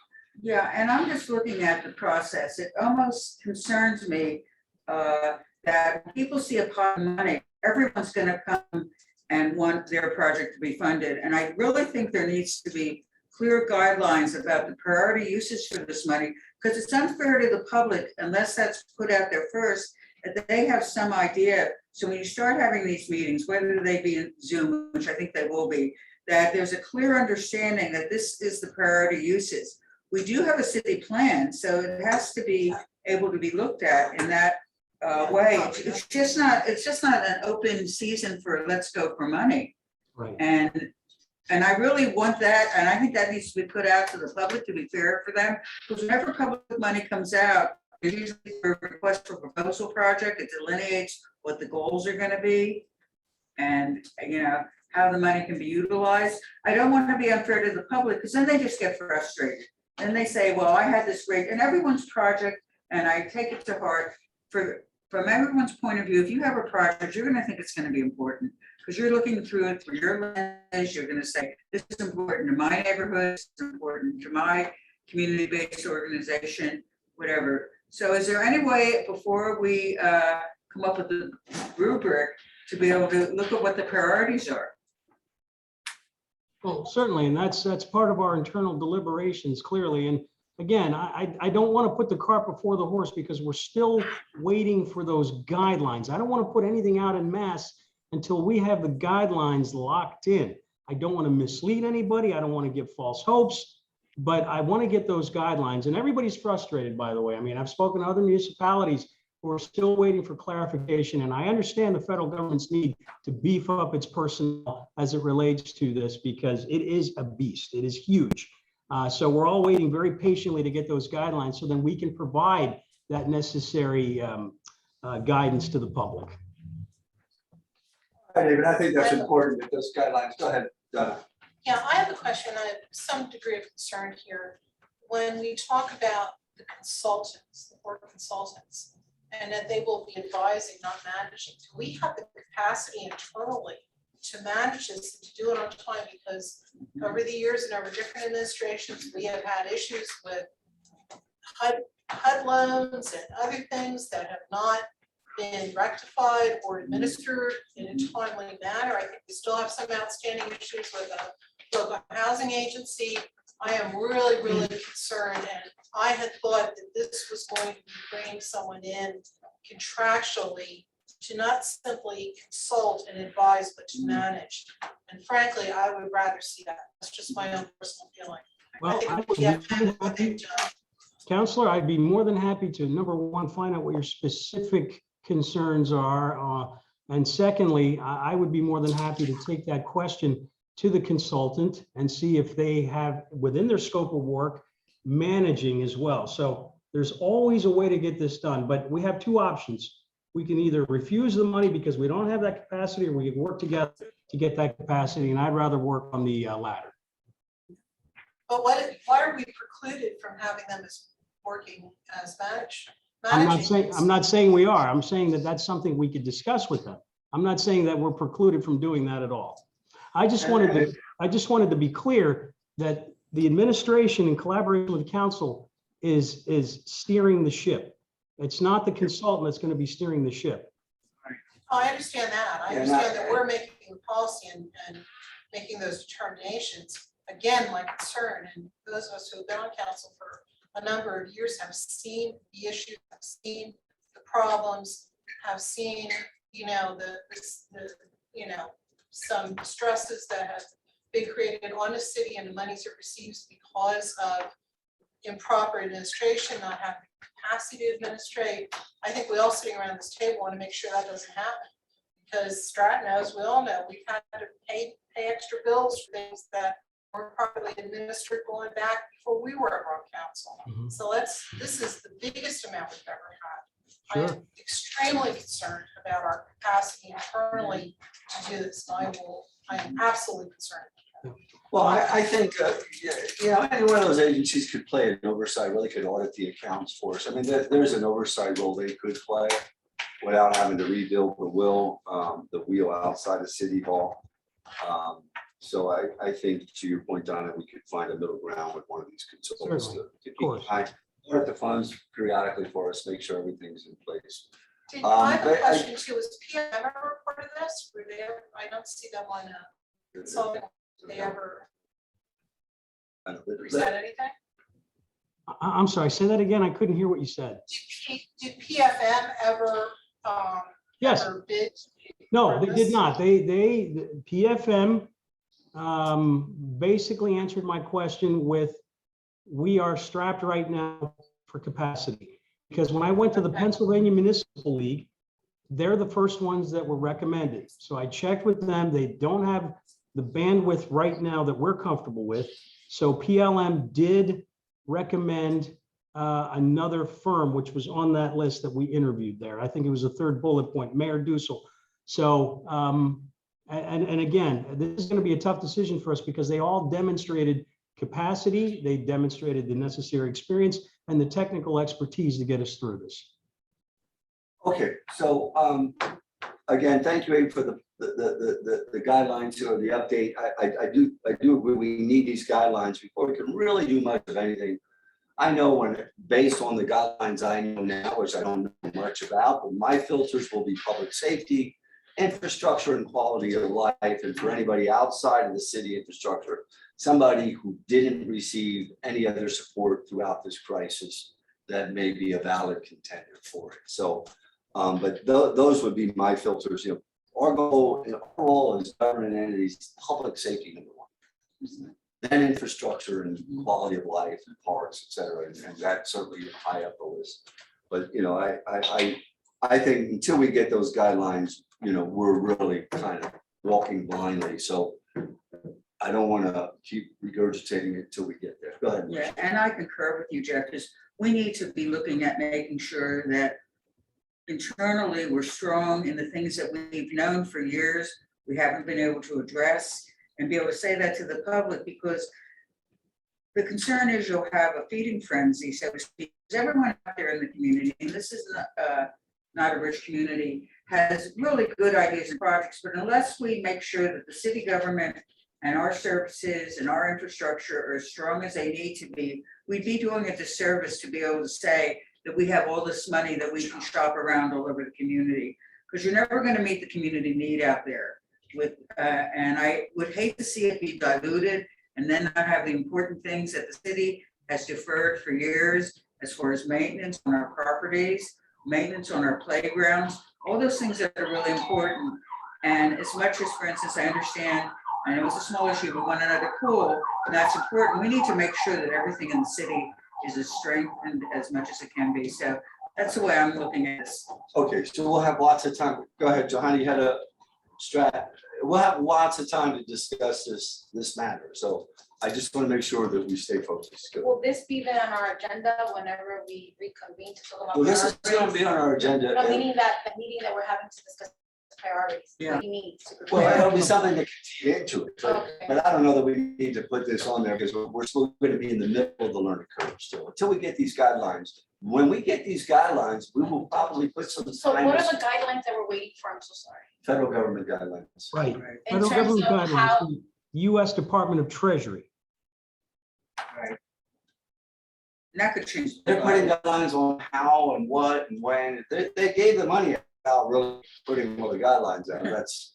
Yeah, and I'm just looking at the process. It almost concerns me that when people see a pot of money, everyone's gonna come and want their project to be funded. And I really think there needs to be clear guidelines about the priority usage for this money, because it's unfair to the public unless that's put out there first, that they have some idea. So when you start having these meetings, whether they be in Zoom, which I think they will be, that there's a clear understanding that this is the priority uses. We do have a city plan, so it has to be able to be looked at in that way. It's just not an open season for let's go for money. Right. And I really want that, and I think that needs to be put out to the public to be fair for them, because whenever public money comes out, there's usually a request for proposal project. It delineates what the goals are gonna be and, how the money can be utilized. I don't want to be unfair to the public, because then they just get frustrated. and they say, well, I had this great, and everyone's project, and I take it to heart, from everyone's point of view, if you have a project, you're gonna think it's gonna be important, because you're looking through it through your lens, you're gonna say, this is important to my neighborhood, it's important to my community-based organization, whatever. So is there any way, before we come up with the rubric, to be able to look at what the priorities are? Well, certainly, and that's part of our internal deliberations, clearly. And again, I don't want to put the cart before the horse because we're still waiting for those guidelines. I don't want to put anything out en masse until we have the guidelines locked in. I don't want to mislead anybody. I don't want to give false hopes, but I want to get those guidelines. And everybody's frustrated, by the way. I mean, I've spoken to other municipalities who are still waiting for clarification, and I understand the federal government's need to beef up its personnel as it relates to this because it is a beast. It is huge. So we're all waiting very patiently to get those guidelines so then we can provide that necessary guidance to the public. David, I think that's important that those guidelines, go ahead, Donna. Yeah, I have a question. I have some degree of concern here. When we talk about the consultants, the board of consultants, and that they will be advising, not managing, do we have the capacity internally to manage this and to do it on time? Because over the years and over different administrations, we have had issues with HUD loans and other things that have not been rectified or administered in a timely manner. I think we still have some outstanding issues with the local housing agency. I am really, really concerned, and I had thought that this was going to be bringing someone in contractually to not simply consult and advise, but to manage. And frankly, I would rather see that. That's just my own personal feeling. Well, I think we have to do what they've done. Counselor, I'd be more than happy to, number one, find out what your specific concerns are. And secondly, I would be more than happy to take that question to the consultant and see if they have within their scope of work managing as well. So there's always a way to get this done, but we have two options. We can either refuse the money because we don't have that capacity, or we can work together to get that capacity. And I'd rather work on the latter. But why are we precluded from having them as working as managing? I'm not saying we are. I'm saying that that's something we could discuss with them. I'm not saying that we're precluded from doing that at all. I just wanted to be clear that the administration in collaboration with the council is steering the ship. It's not the consultant that's going to be steering the ship. Oh, I understand that. I understand that we're making the policy and making those determinations. Again, my concern, and those of us who have been on council for a number of years have seen the issues, have seen the problems, have seen, some stresses that have been created on the city and the monies it receives because of improper administration, not having capacity to administrate. I think we all sitting around this table want to make sure that doesn't happen. Because Stratton, as we all know, we've had to pay extra bills for things that weren't properly administered going back before we were ever on council. Mhm. So this is the biggest amount we've ever had. I Sure. am extremely concerned about our capacity internally to do this. I am absolutely concerned. Well, I think, any one of those agencies could play an oversight, really could audit the accounts for us. I mean, there's an oversight role they could play without having to rebuild the wheel outside of City Hall. So I think, to your point, Donna, we could find a middle ground with one of these consultants to keep course. an eye, audit the funds periodically for us, make sure everything's in place. I have a but question too. Was PM ever reported this? Were they ever, I don't see them on so did they ever present anything? I'm sorry, say that again. I couldn't hear what you said. Did PFM ever Yes. ever bid? No, for they this? did not. The PFM basically answered my question with, we are strapped right now for capacity. Because when I went to the Pennsylvania Municipal League, they're the first ones that were recommended. So I checked with them. They don't have the bandwidth right now that we're comfortable with. So PLM did recommend another firm, which was on that list that we interviewed there. I think it was the third bullet point, Mayor Dussel. So, and again, this is going to be a tough decision for us because they all demonstrated capacity, they demonstrated the necessary experience and the technical expertise to get us through this. Okay, so, again, thank you, Abe, for the guidelines or the update. I do agree, we need these guidelines before we can really do much of anything. I know based on the guidelines I know now, which I don't know much about, but my filters will be public safety, infrastructure and quality of life, and for anybody outside of the city infrastructure, somebody who didn't receive any other support throughout this crisis, that may be a valid contender for it. So, but those would be my filters. You know, our goal, our role as government entities, public safety number one. Then infrastructure and quality of life and parks, et cetera, and that's certainly high up the list. But you know, I think until we get those guidelines, you know, we're really kind of walking blindly. So I don't want to keep regurgitating it till we get there. Go ahead. Yeah, and I concur with you, Jeff, because we need to be looking at making sure that internally we're strong in the things that we've known for years, we haven't been able to address, and be able to say that to the public, because the concern is you'll have a feeding frenzy, so to speak. Everyone out there in the community, and this is not a rich community, has really good ideas and projects, but unless we make sure that the city government and our services and our infrastructure are as strong as they need to be, we'd be doing a disservice to be able to say that we have all this money that we can shop around all over the community, because you're never going to meet the community need out there with, and I would hate to see it be diluted and then not have the important things that the city has deferred for years, as far as maintenance on our properties, maintenance on our playgrounds, all those things that are really important. And as much as, for instance, I understand, I know it's a small issue, but want another pool, and that's important. We need to make sure that everything in the city is as strengthened as much as it can be. So that's the way I'm looking at this. Okay, so we'll have lots of time. Go ahead, Johanna, you had a strat. We'll have lots of time to discuss this matter. So I just want to make sure that we stay focused. Good. Will this be then on our agenda whenever we reconvene to talk about? Well, this is going to be on our agenda. No, meaning that the meeting that we're having to discuss priorities, Yeah. we need to Well, prepare. it'll be something to continue into it, Okay. but I don't know that we need to put this on there because we're still going to be in the middle of the learning curve still, until we get these guidelines. When we get these guidelines, we will probably put some So time, what are the guidelines that we're waiting for? I'm so sorry. federal government guidelines. Right. Right. In Federal terms government of how, guidelines, US Department of Treasury. And that could change. They're putting guidelines on how and what and when. They gave the money out, really putting all the guidelines out. That's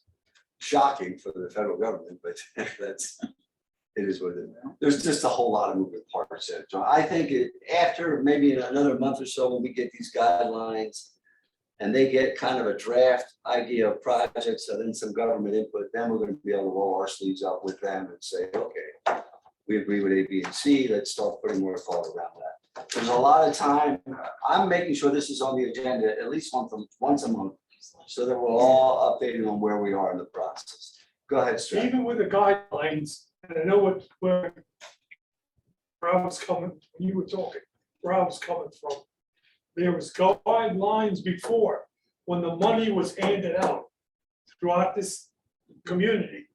shocking for the federal government, but it is what it is. There's just a whole lot of moving parts there. So I think after maybe in another month or so, when we get these guidelines and they get kind of a draft idea of projects and then some government input, then we're going to be able to roll our sleeves up with them and say, okay, we agree with A, B, and C. Let's start putting more thought around that. There's a lot of time. I'm making sure this is on the agenda at least once a month, so that we're all updated on where we are in the process. Go ahead, Stratton. Even with the guidelines, and I know where I was coming, when you were talking, where I was coming from. There was guidelines before, when the money was handed out throughout this community.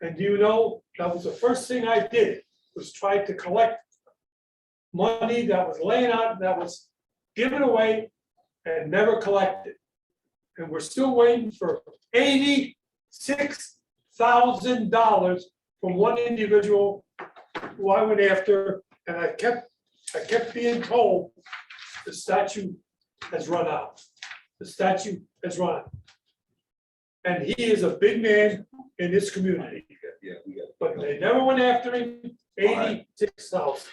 And you know, that was the first thing I did, was try to collect money that was laying out, that was given away and never collected. And we're still waiting for $86,000 from one individual who I went after, and I kept being told the statute has run out. The statute has run out. And he is a big man in this community, Yeah, we got it. but they never went after him, 86,000.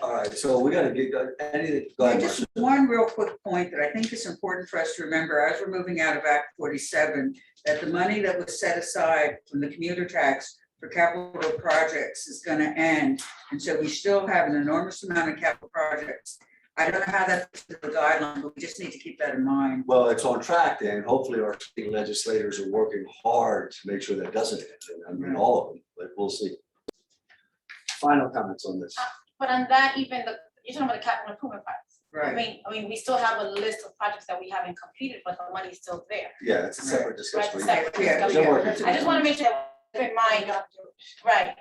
All right, so we gotta get, anything, go Yeah, ahead. just Marcia. one real quick point that I think is important for us to remember as we're moving out of Act 47, that the money that was set aside from the commuter tax for capital projects is going to end. And so we still have an enormous amount of capital projects. I don't know how that's the guideline, but we just need to keep that in mind. Well, it's on track then. Hopefully our state legislators are working hard to make sure that doesn't happen. I mean, all of them, but we'll see. Final comments on this. but on that, even you're talking about the capital improvement projects. Right. I mean, we still have a list of projects that we haven't completed, but the money's still there. Yeah, it's a separate Right, discussion. separate Yeah, discussion. They're working. I just want to make sure, keep in mind, right,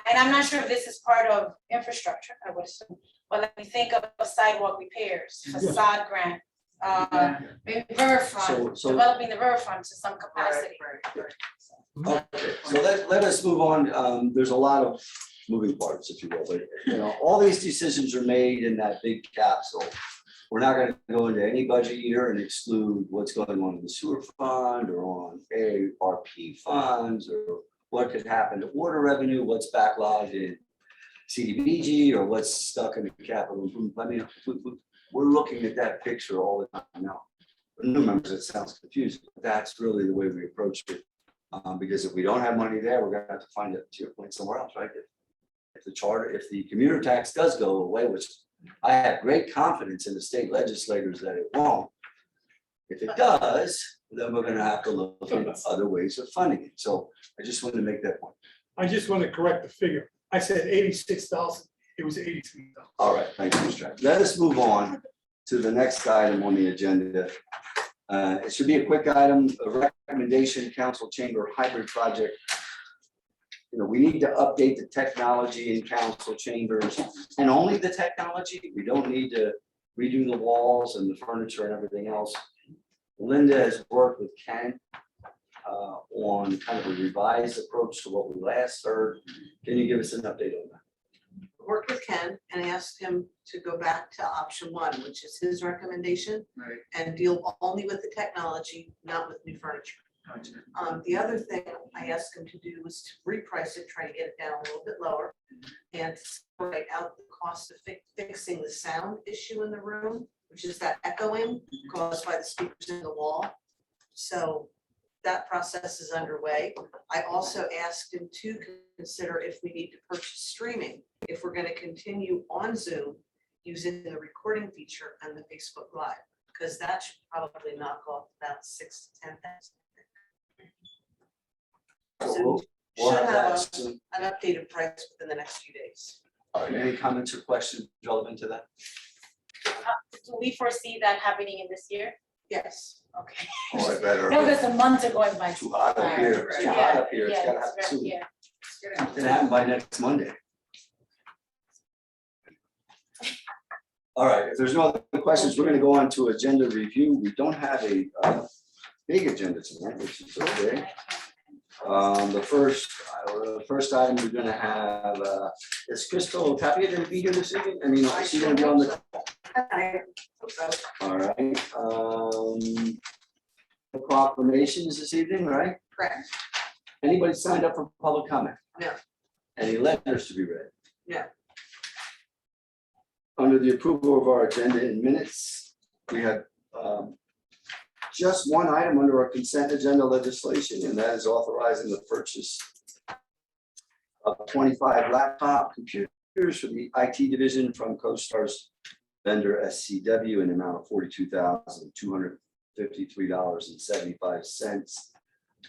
and I'm not sure if this is part of infrastructure, I would assume, but let me think of sidewalk repairs, facade grant, maybe river fund, developing the river fund to some capacity. Okay, so let us move on. There's a lot of moving parts, if you will, but all these decisions are made in that big capsule. We're not gonna go into any budget year and exclude what's going on in the sewer fund or on ARP funds or what could happen to water revenue, what's backlogged in CDBG or what's stuck in the capital improvement. I mean, we're looking at that picture all the time now. For new members, it sounds confusing, but that's really the way we approach it. Because if we don't have money there, we're gonna have to find it, to your point, somewhere else, right? If the charter, if the commuter tax does go away, which I have great confidence in the state legislators that it won't. If it does, then we're gonna have to look at other ways of funding it. So I just wanted to make that point. I just want to correct the figure. I said 86,000, it was 83,000. All right, thank you, Mr. Trapp. Let us move on to the next item on the agenda. It should be a quick item, a recommendation, council chamber hybrid project. We need to update the technology in council chambers and only the technology. We don't need to redo the walls and the furniture and everything else. Linda has worked with Ken on kind of a revised approach to what we last heard. Can you give us an update on that? Worked with Ken and asked him to go back to option one, which is his recommendation, Right. and deal only with the technology, not with new furniture. The other thing I asked him to do was to reprice it, try to get it down a little bit lower, and separate out the cost of fixing the sound issue in the room, which is that echoing caused by the speakers in the wall. So that process is underway. I also asked him to consider if we need to purchase streaming, if we're gonna continue on Zoom using the recording feature and the Facebook Live, because that should probably knock off about 6,000 to 10,000. So So we'll should have have that soon. an updated price within the next few days. All right, any comments or questions relevant to that? Do we foresee that happening in this year? Yes. Okay. Oh, I better. No, because the months are going by. Too hot up here. It's too hot up here. It's gotta happen soon. Yeah. It's gonna happen by next Monday. All right, if there's no other questions, we're gonna go on to agenda review. We don't have a big agenda tonight, which is okay. The first item we're gonna have, is Crystal Tapia gonna be here this evening? I mean, is she gonna be on the? All right, proclamations this evening, right? Correct. Anybody signed up for public comment? No. Any letters to be read? No. Under the approval of our agenda in minutes, we have just one item under our consent agenda legislation, and that is authorizing the purchase of 25 laptop computers for the IT division from CoStar's vendor SCW in the amount of $42,253.75.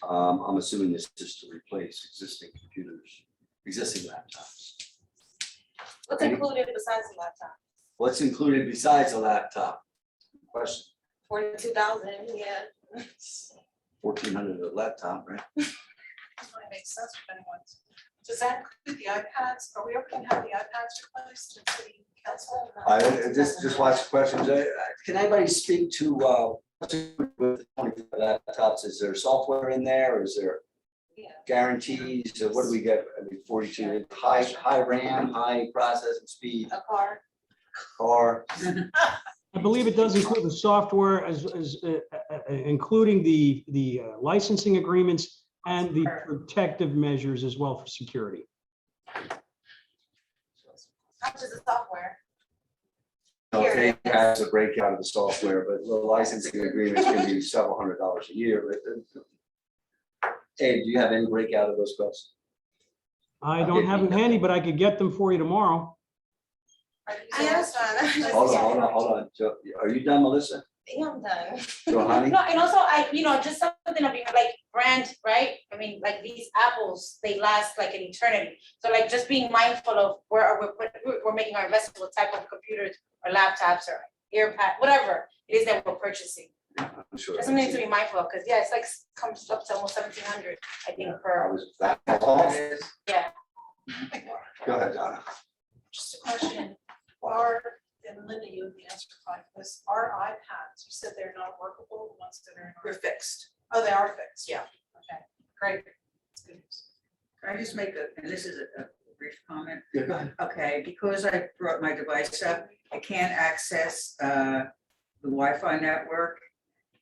I'm assuming this is to replace existing laptops. What's included besides the laptop? What's included besides a laptop? Question, 42,000, yeah. 1,400 a laptop, right? This might make sense for anyone. Does that include the iPads? Are we ever gonna have the iPads replaced in city council? I just watch the questions. Can anybody speak to what's with the 25 laptops? Is there software in there? Is there Yeah. guarantees? What do we get? I mean, 42, high RAM, high processing speed, A car. car. I believe it does include the software including the licensing agreements and the protective measures as well for security. How much is the software? Okay, has a breakout of the software, but the licensing agreements can be several $100s a year. But Abe, do you have any breakout of those costs? I don't have them handy, but I could get them for you tomorrow. I asked Hold on. So, are you done, Melissa? Yeah, I'm done. Johanny? No, and also just something of like brand, right? I mean, like these apples, they last like an eternity. So like just being mindful of where we're making our investment, what type of computers or laptops or earpad, whatever it is that we're purchasing. I'm sure. That's something to be mindful of, because yeah, it's like comes up to almost 1,700, I think, per, That's all. yeah. Go ahead, Donna. Just a question, are, and Linda, you have the answer fine, was our iPads, you said they're not workable, the ones that are in We're our, fixed. oh, they are fixed? Yeah. Okay, great. That's good news. Can I just make and this is a brief comment? Yeah, go ahead. Okay, because I brought my device up, I can't access the Wi-Fi network.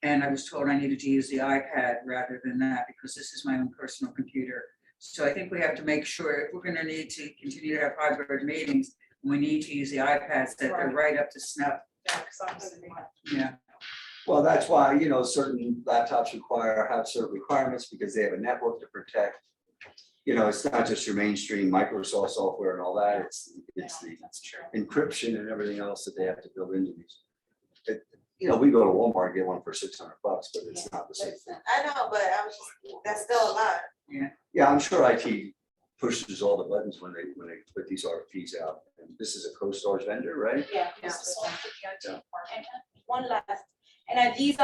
And I was told I needed to use the iPad rather than that because this is my own personal computer. So I think we have to make sure if we're gonna need to continue to have hybrid meetings, we need to use the iPads that are right up to snuff. Yeah, because I'm sitting there. Yeah, Well, that's why, you know, certain laptops have certain requirements because they have a network to protect. You know, it's not just your mainstream Microsoft software and all that, it's Yeah, the that's true. encryption and everything else that they have to build into these. You know, we go to Walmart and get one for $600, but it's not the same thing. I know, but I was just, that's still a lot. Yeah, I'm sure IT pushes all the buttons when they put these RFPs out. And this is a CoStar's vendor, right? Yeah. This is all for the IT Yeah. department. One last, and are these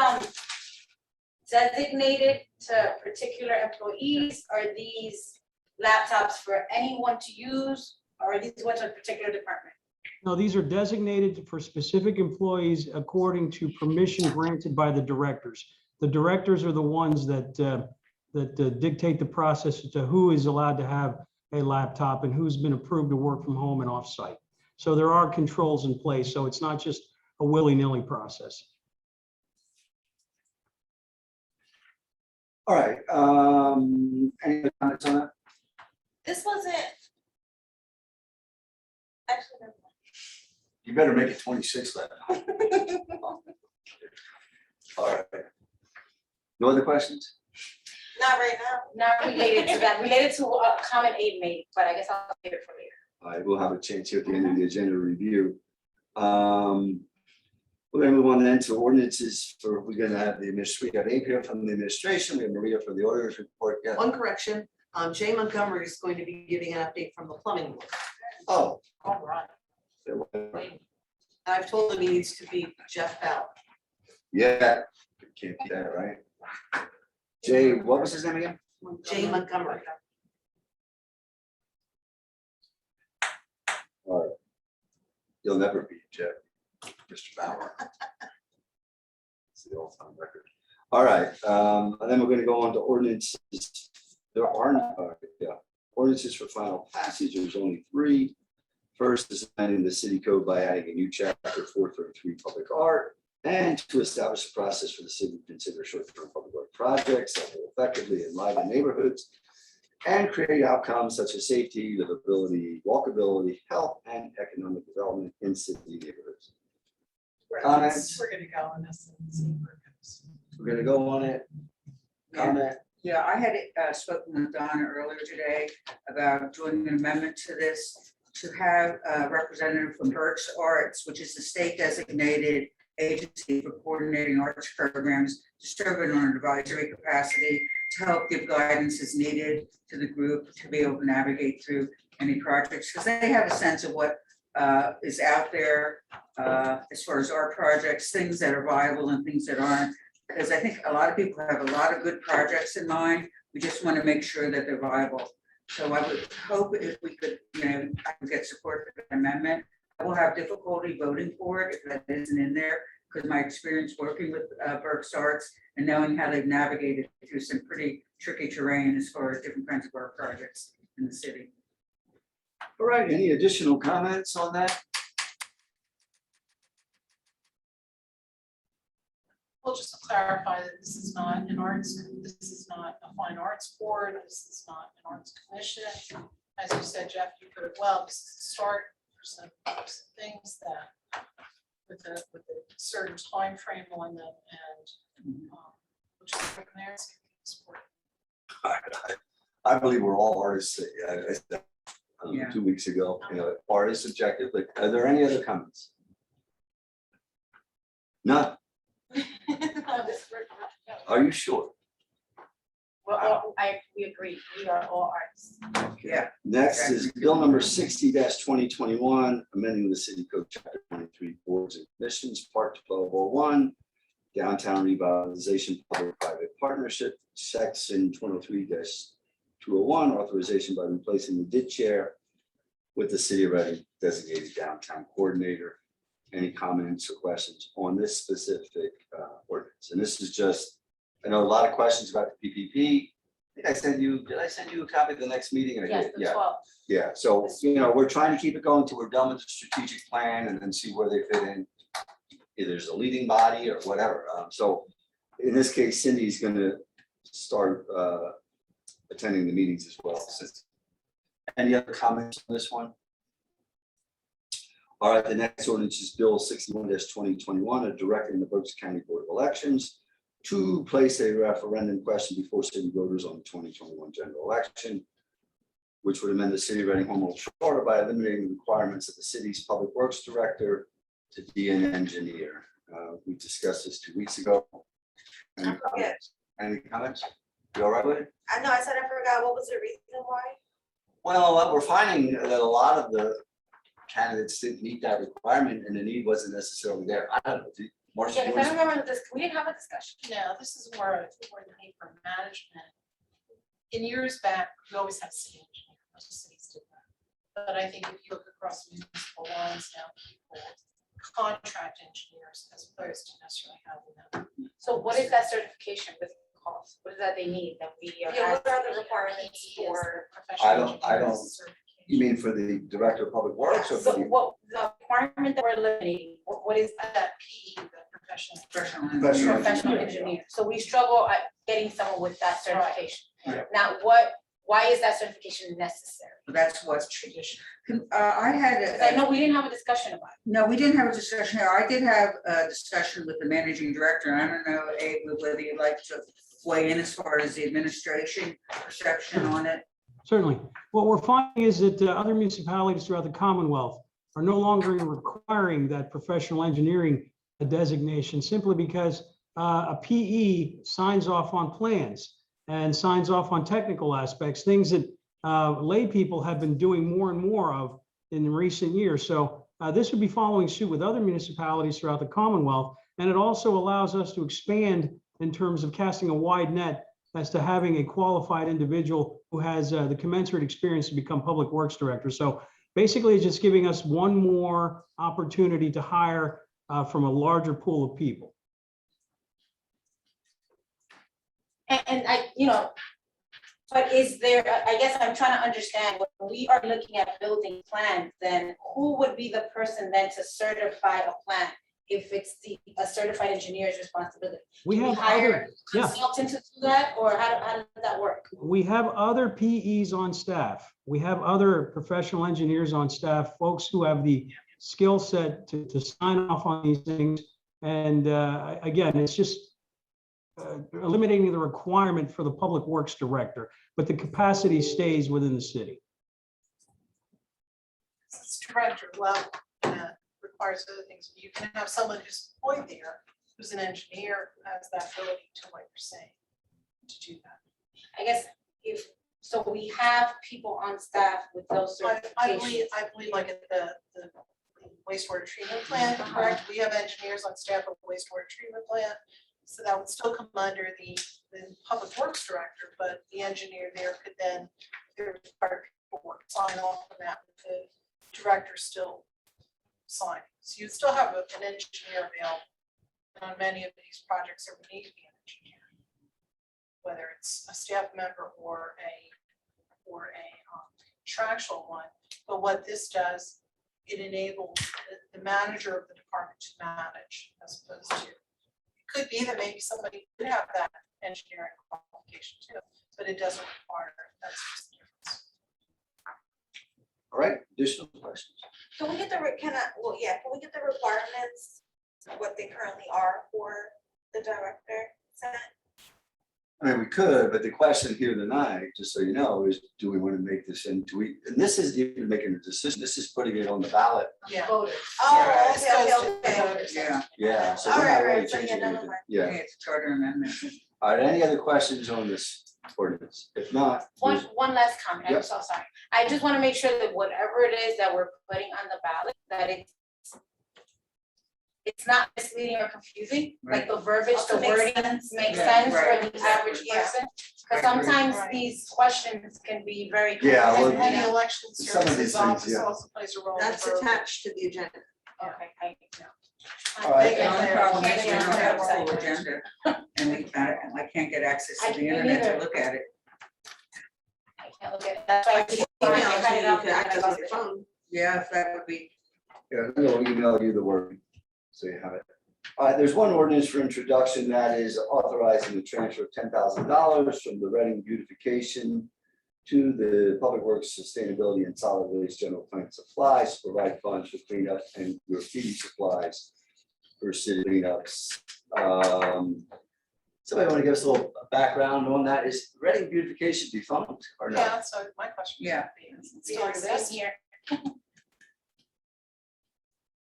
designated to particular employees? Are these laptops for anyone to use? Or are these ones for a particular department? No, these are designated for specific employees according to permission granted by the directors. The directors are the ones that dictate the process as to who is allowed to have a laptop and who's been approved to work from home and off-site. So there are controls in place, so it's not just a willy-nilly process. All right, any other comments on that? This wasn't. Actually, never You better make it 26 then. All right. No other questions? not right now. Not related to that, related to a comment Abe made, but I guess I'll save it for later. All right, we'll have a chance here at the end of the agenda review. We're gonna move on then to ordinances we're gonna have we got Abe here from the administration, we have Maria for the auditor's report. Yeah. One correction, Jay Montgomery is going to be giving an update from the plumbing board. Oh. All right. I've told him he needs to be Jeff Bell. Yeah, can't be that, right? Jay, what was his name again? Jay Montgomery. All right. You'll never beat Jeff, Mr. Bauer. It's the all-time record. All right, and then we're gonna go on to ordinances. There are, ordinances for final passage, there's only 3. First is amending the city code by adding a new chapter 433 public art and to establish a process for the city to consider short-term public art projects that will effectively enliven neighborhoods and create outcomes such as safety, livability, walkability, health, and economic development in city neighborhoods. Comments? We're gonna go on this and see where it goes. We're gonna go on it. Comment? yeah, I had spoken with Donna earlier today about doing an amendment to this to have a representative from Berks Arts, which is the state designated agency for coordinating arts programs, to serve in an advisory capacity to help give guidance as needed to the group to be able to navigate through any projects, because they have a sense of what is out there as far as art projects, things that are viable and things that aren't. Because I think a lot of people have a lot of good projects in mind. We just want to make sure that they're viable. So I would hope if we could, I could get support for the amendment. I will have difficulty voting for it if that isn't in there, because my experience working with Berks Arts and knowing how they've navigated through some pretty tricky terrain as far as different kinds of art projects in the city. All right, any additional comments on that? Well, just to clarify that this is not an this is not a fine arts board, this is not an arts commission. As you said, Jeff, you put it well, this is a start for some things that with a certain time frame on them and which is from there. Support. I believe we're all artists. I said, Yeah. 2 weeks ago, art is subjective, but are there any other comments? None. Are you sure? Well, we agree, we are all artists. Yeah. Next is bill number 60-2021, amending the city code chapter 23 boards and commissions, part 1201, downtown revitalization public-private partnership, section 203-2 201, authorization by replacing the DIT chair with the City of Reading designated downtown coordinator. Any comments or questions on this specific ordinance? And this is just, I know a lot of questions about the PPP. I think I sent you, did I send you a copy of the next meeting? I Yes, did. the Yeah. 12. Yeah, so, we're trying to keep it going till we're done with the strategic plan and then see where they fit in. Either as a leading body or whatever. So in this case, Cindy's gonna start attending the meetings as well. Any other comments on this one? All right, the next ordinance is Bill 61-2021, directing the Berks County Board of Elections to place a referendum question before city voters on the 2021 general election, which would amend the City of Reading Home Rule Charter by eliminating the requirements of the city's public works director to be an engineer. We discussed this 2 weeks ago. Any I forget. comments? Any comments? You all right with it? I know, I said I forgot, what was the reason why? Well, we're finding that a lot of the candidates didn't meet that requirement and the need wasn't necessarily there. I don't know. Marcia, Yeah, you because I want remember this, we didn't have a discussion. No, this is more the need for management. In years back, we always had a city engineer, most cities did that. But I think if you look across municipal lines now, people contract engineers as opposed to necessarily having them. So what is that certification with cost? What is that they need that we are? Yeah, what are the asking? requirements for? I don't- you mean for the director of public works or So for the? what, the requirement that we're eliminating, what is that? That PE, the professional. Professional Professional Professional engineer, engineer. So we struggle at getting someone with that certification. Right. Now, why is that certification necessary? That's what's tradition. I had, Because I know we didn't have a discussion about it. no, we didn't have a discussion here. I did have a discussion with the managing director. I don't know, Abe, whether you'd like to weigh in as far as the administration perception on it. Certainly. What we're finding is that other municipalities throughout the Commonwealth are no longer requiring that professional engineering designation simply because a PE signs off on plans and signs off on technical aspects, things that lay people have been doing more and more of in recent years. So this would be following suit with other municipalities throughout the Commonwealth. And it also allows us to expand in terms of casting a wide net as to having a qualified individual who has the commensurate experience to become public works director. So basically, it's just giving us one more opportunity to hire from a larger pool of people. And I, but is there, I guess I'm trying to understand, when we are looking at building plans, then who would be the person then to certify a plan? If it's a certified engineer's responsibility? We Do have hire other, yeah, consultants to do that, or how does that work? we have other PEs on staff. We have other professional engineers on staff, folks who have the skill set to sign off on these things. And again, it's just eliminating the requirement for the public works director, but the capacity stays within the city. It's director level, requires other things. You can have someone who's employed there, who's an engineer, who has that ability to, like you're saying, to do that. I guess so we have people on staff with those I certifications. believe like at the wastewater treatment plant, correct? We have engineers on staff of wastewater treatment plant. So that would still come under the public works director, but the engineer there could then, if they're required paperwork, sign off on that, with the director still sign. So you still have an engineer available. And on many of these projects, there would need to be an engineer, whether it's a staff member or a contractual one. But what this does, it enables the manager of the department to manage as opposed to, it could be that maybe somebody could have that engineering qualification too, but it doesn't require it. That's just the difference. All right, additional questions? Can we get the, can we get the requirements, what they currently are for the director set? I mean, we could, but the question here tonight, just so you know, is do we want to make this into, and this isn't even making a decision, this is putting it on the ballot. Yeah. Voters. Oh, This okay, goes to okay, the okay. voters. Yeah, Yeah, so All we're right, not really right, so yeah, changing never anything. mind. Yeah, okay, it's a charter amendment. all right, any other questions on this ordinance? If not, One last comment, I'm Yep. so sorry. I just want to make sure that whatever it is that we're putting on the ballot, that it's it's not misleading or confusing, like Right. the verbiage, Also the makes wording sense. makes Yeah, sense right. for the average Yeah. person. I Because agree. sometimes Right. these questions can be very. Yeah, well, confusing, And you the know? election Some of these services things, office yeah. also plays a role. in That's verbiage. attached to the agenda. Okay, I know. All right. The only problem is we Can't don't get have a on full the agenda, and I can't get access I to the can't internet to either. look at it. I can't look at it. That's why I keep Email trying to it cut to it you, up you can and access I on your phone. Yeah, if that would be, Yeah, we'll email you the word, so you have it. All right, there's one ordinance for introduction that is authorizing the transfer of $10,000 from the Reading beautification to the Public Works Sustainability and Solid Waste General Plant Supplies to provide funds for cleanup and graffiti supplies for city cleanups. Somebody want to give us a little background on that? Is Reading beautification defunct or Yeah, not? so my question. Yeah. still exist here.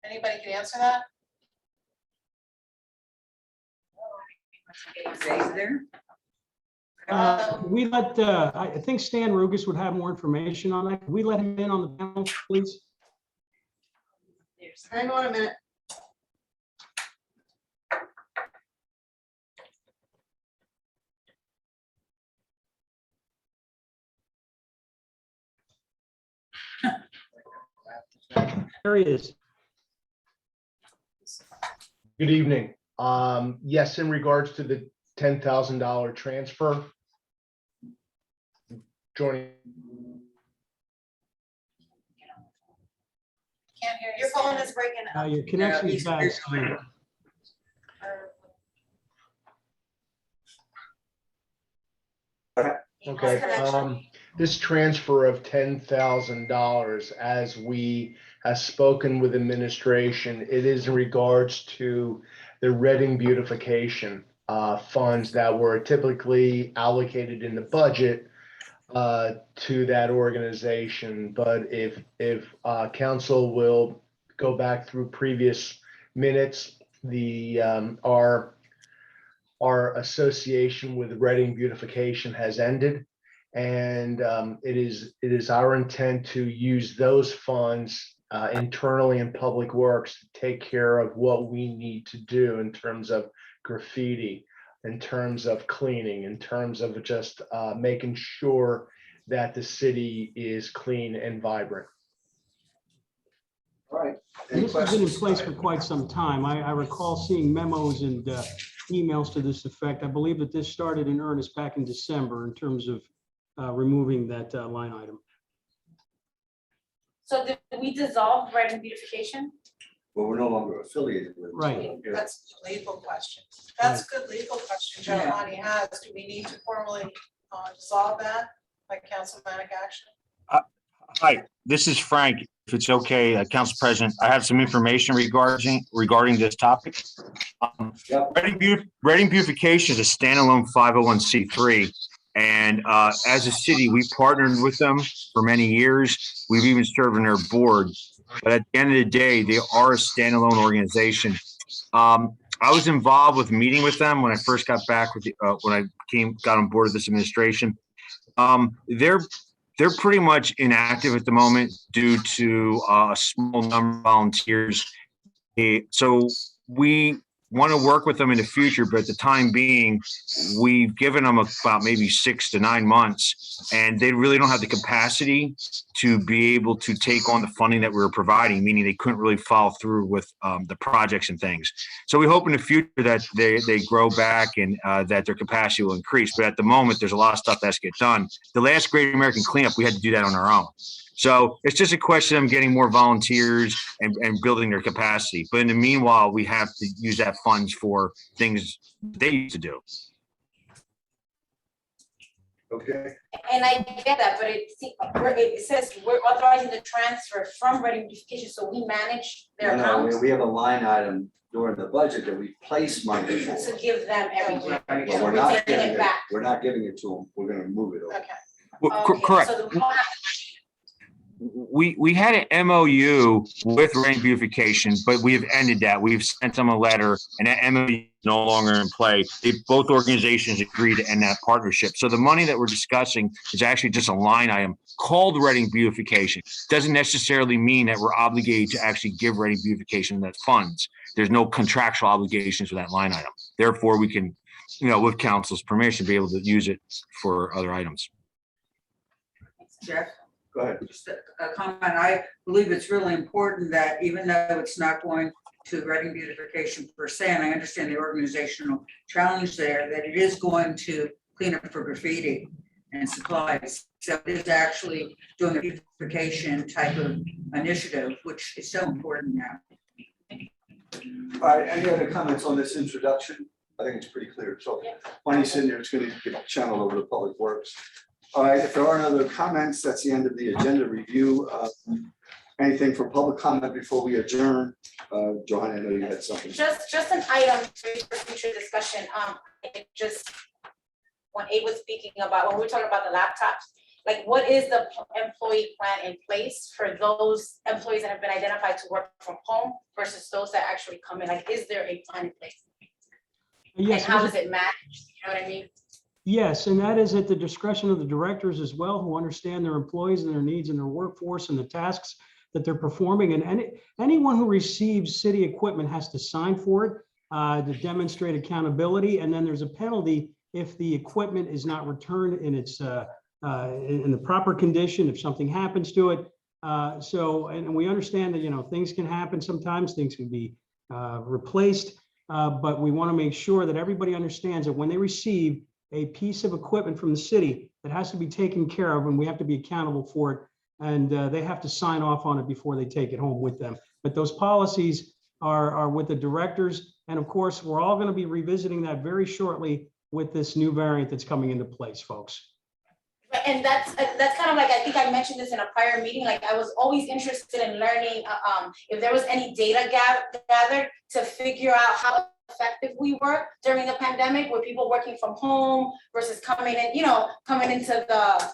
Anybody can answer that? Dave's there. We let, I think Stan Rugas would have more information on that. Could we let him in on the panel, please? Hang on a minute. There he is. Good evening. Yes, in regards to the $10,000 transfer. Joining, Can't hear you. Your phone Stan. is breaking up. Your connection is bad. he's- Stan. okay. This transfer of $10,000, as we have spoken with administration, it is in regards to the Reading beautification funds that were typically allocated in the budget to that organization. But if council will go back through previous minutes, our association with Reading beautification has ended. And it is our intent to use those funds internally in Public Works to take care of what we need to do in terms of graffiti, in terms of cleaning, in terms of just making sure that the city is clean and vibrant. All right. And Any this has been in questions? place for quite some time. I recall seeing memos and emails to this effect. I believe that this started in earnest back in December in terms of removing that line item. So did we dissolve Reading beautification? Well, we're no longer affiliated with. Right. Yeah. That's a legal question. That's a good legal question Giovanni has. Do we need to formally dissolve that by councilmanic action? Hi, this is Frank. If it's okay, Council President, I have some information regarding this topic. Yep. Reading Beautification is a standalone 501c3. And as a city, we partnered with them for many years. We've even served on their board. But at the end of the day, they are a standalone organization. I was involved with meeting with them when I first got back with when I got on board with this administration. They're pretty much inactive at the moment due to a small number of volunteers. So we want to work with them in the future, but at the time being, we've given them about maybe 6 to 9 months, and they really don't have the capacity to be able to take on the funding that we were providing, meaning they couldn't really follow through with the projects and things. So we hope in the future that they grow back and that their capacity will increase. But at the moment, there's a lot of stuff that has to get done. The last Great American Cleanup, we had to do that on our own. So it's just a question of them getting more volunteers and building their capacity. But in the meanwhile, we have to use that funds for things they used to do. Okay. And I get that, but it says we're authorizing the transfer from Reading beautification, so we manage their No, account we have a line item during the budget that we place money for. to give them every year. But So we're we're not taking giving it it, back. we're not giving it to them. We're gonna move it over. Okay. Okay, Correct. so we don't have we had an MOU with Reading Beautification, but we have ended that. We've sent them a letter, and that MOU is no longer in play. Both organizations agreed to end that partnership. So the money that we're discussing is actually just a line item called Reading Beautification. Doesn't necessarily mean that we're obligated to actually give Reading Beautification that funds. There's no contractual obligations for that line item. Therefore, we can, with council's permission, be able to use it for other items. Jeff? Go ahead. Just a comment. I believe it's really important that even though it's not going to Reading Beautification per se, and I understand the organizational challenge there, that it is going to clean up for graffiti and supplies. So it is actually doing a beautification type of initiative, which is so important now. All right, any other comments on this introduction? I think it's pretty clear. So when he's in there, it's going to get channeled over to Public Works. All right, if there are no other comments, that's the end of the agenda review. Anything for public comment before we adjourn? Johanna, I know you had something. Just an item for future discussion. Just when Abe was speaking about, when we were talking about the laptops, like what is the employee plan in place for those employees that have been identified to work from home versus those that actually come in? Like, is there a plan in place? Yes. And how is it managed? You know what I mean? Yes, and that is at the discretion of the directors as well, who understand their employees and their needs and their workforce and the tasks that they're performing. And anyone who receives city equipment has to sign for it to demonstrate accountability. And then there's a penalty if the equipment is not returned in its in the proper condition, if something happens to it. And we understand that, things can happen sometimes, things can be replaced, but we want to make sure that everybody understands that when they receive a piece of equipment from the city, that has to be taken care of, and we have to be accountable for it. And they have to sign off on it before they take it home with them. But those policies are with the directors. And of course, we're all going to be revisiting that very shortly with this new variant that's coming into place, folks. And that's kind of like, I think I mentioned this in a prior meeting, like I was always interested in learning if there was any data gathered to figure out how effective we were during the pandemic, with people working from home versus coming in, coming into the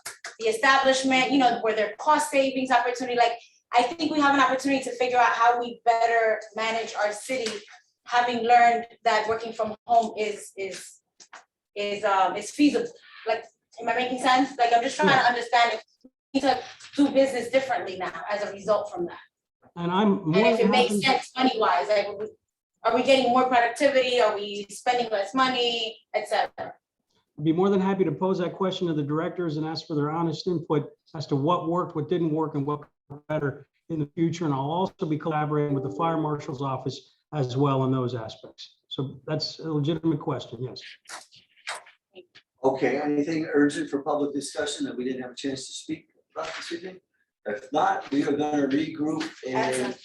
establishment, where there are cost savings opportunity. Like, I think we have an opportunity to figure out how we better manage our city, having learned that working from home is feasible. Like, am I making sense? Like, I'm just trying to understand if we need to do business differently now as a result from that. And if it makes sense money-wise, like, are we getting more productivity? Are we spending less money, et cetera? I'd be more than happy to pose that question to the directors and ask for their honest input as to what worked, what didn't work, and what could work better in the future. And I'll also be collaborating with the fire marshal's office as well in those aspects. So that's a legitimate question, yes. Okay, anything urgent for public discussion that we didn't have a chance to speak about this evening? If not, we are going to regroup at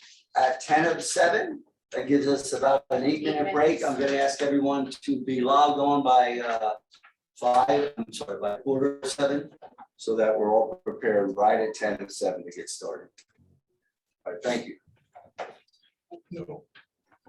10:07. That gives us about an 8-minute break. I'm going to ask everyone to be logged on by 7:15, so that we're all prepared right at 10:07 to get started. All right, thank you.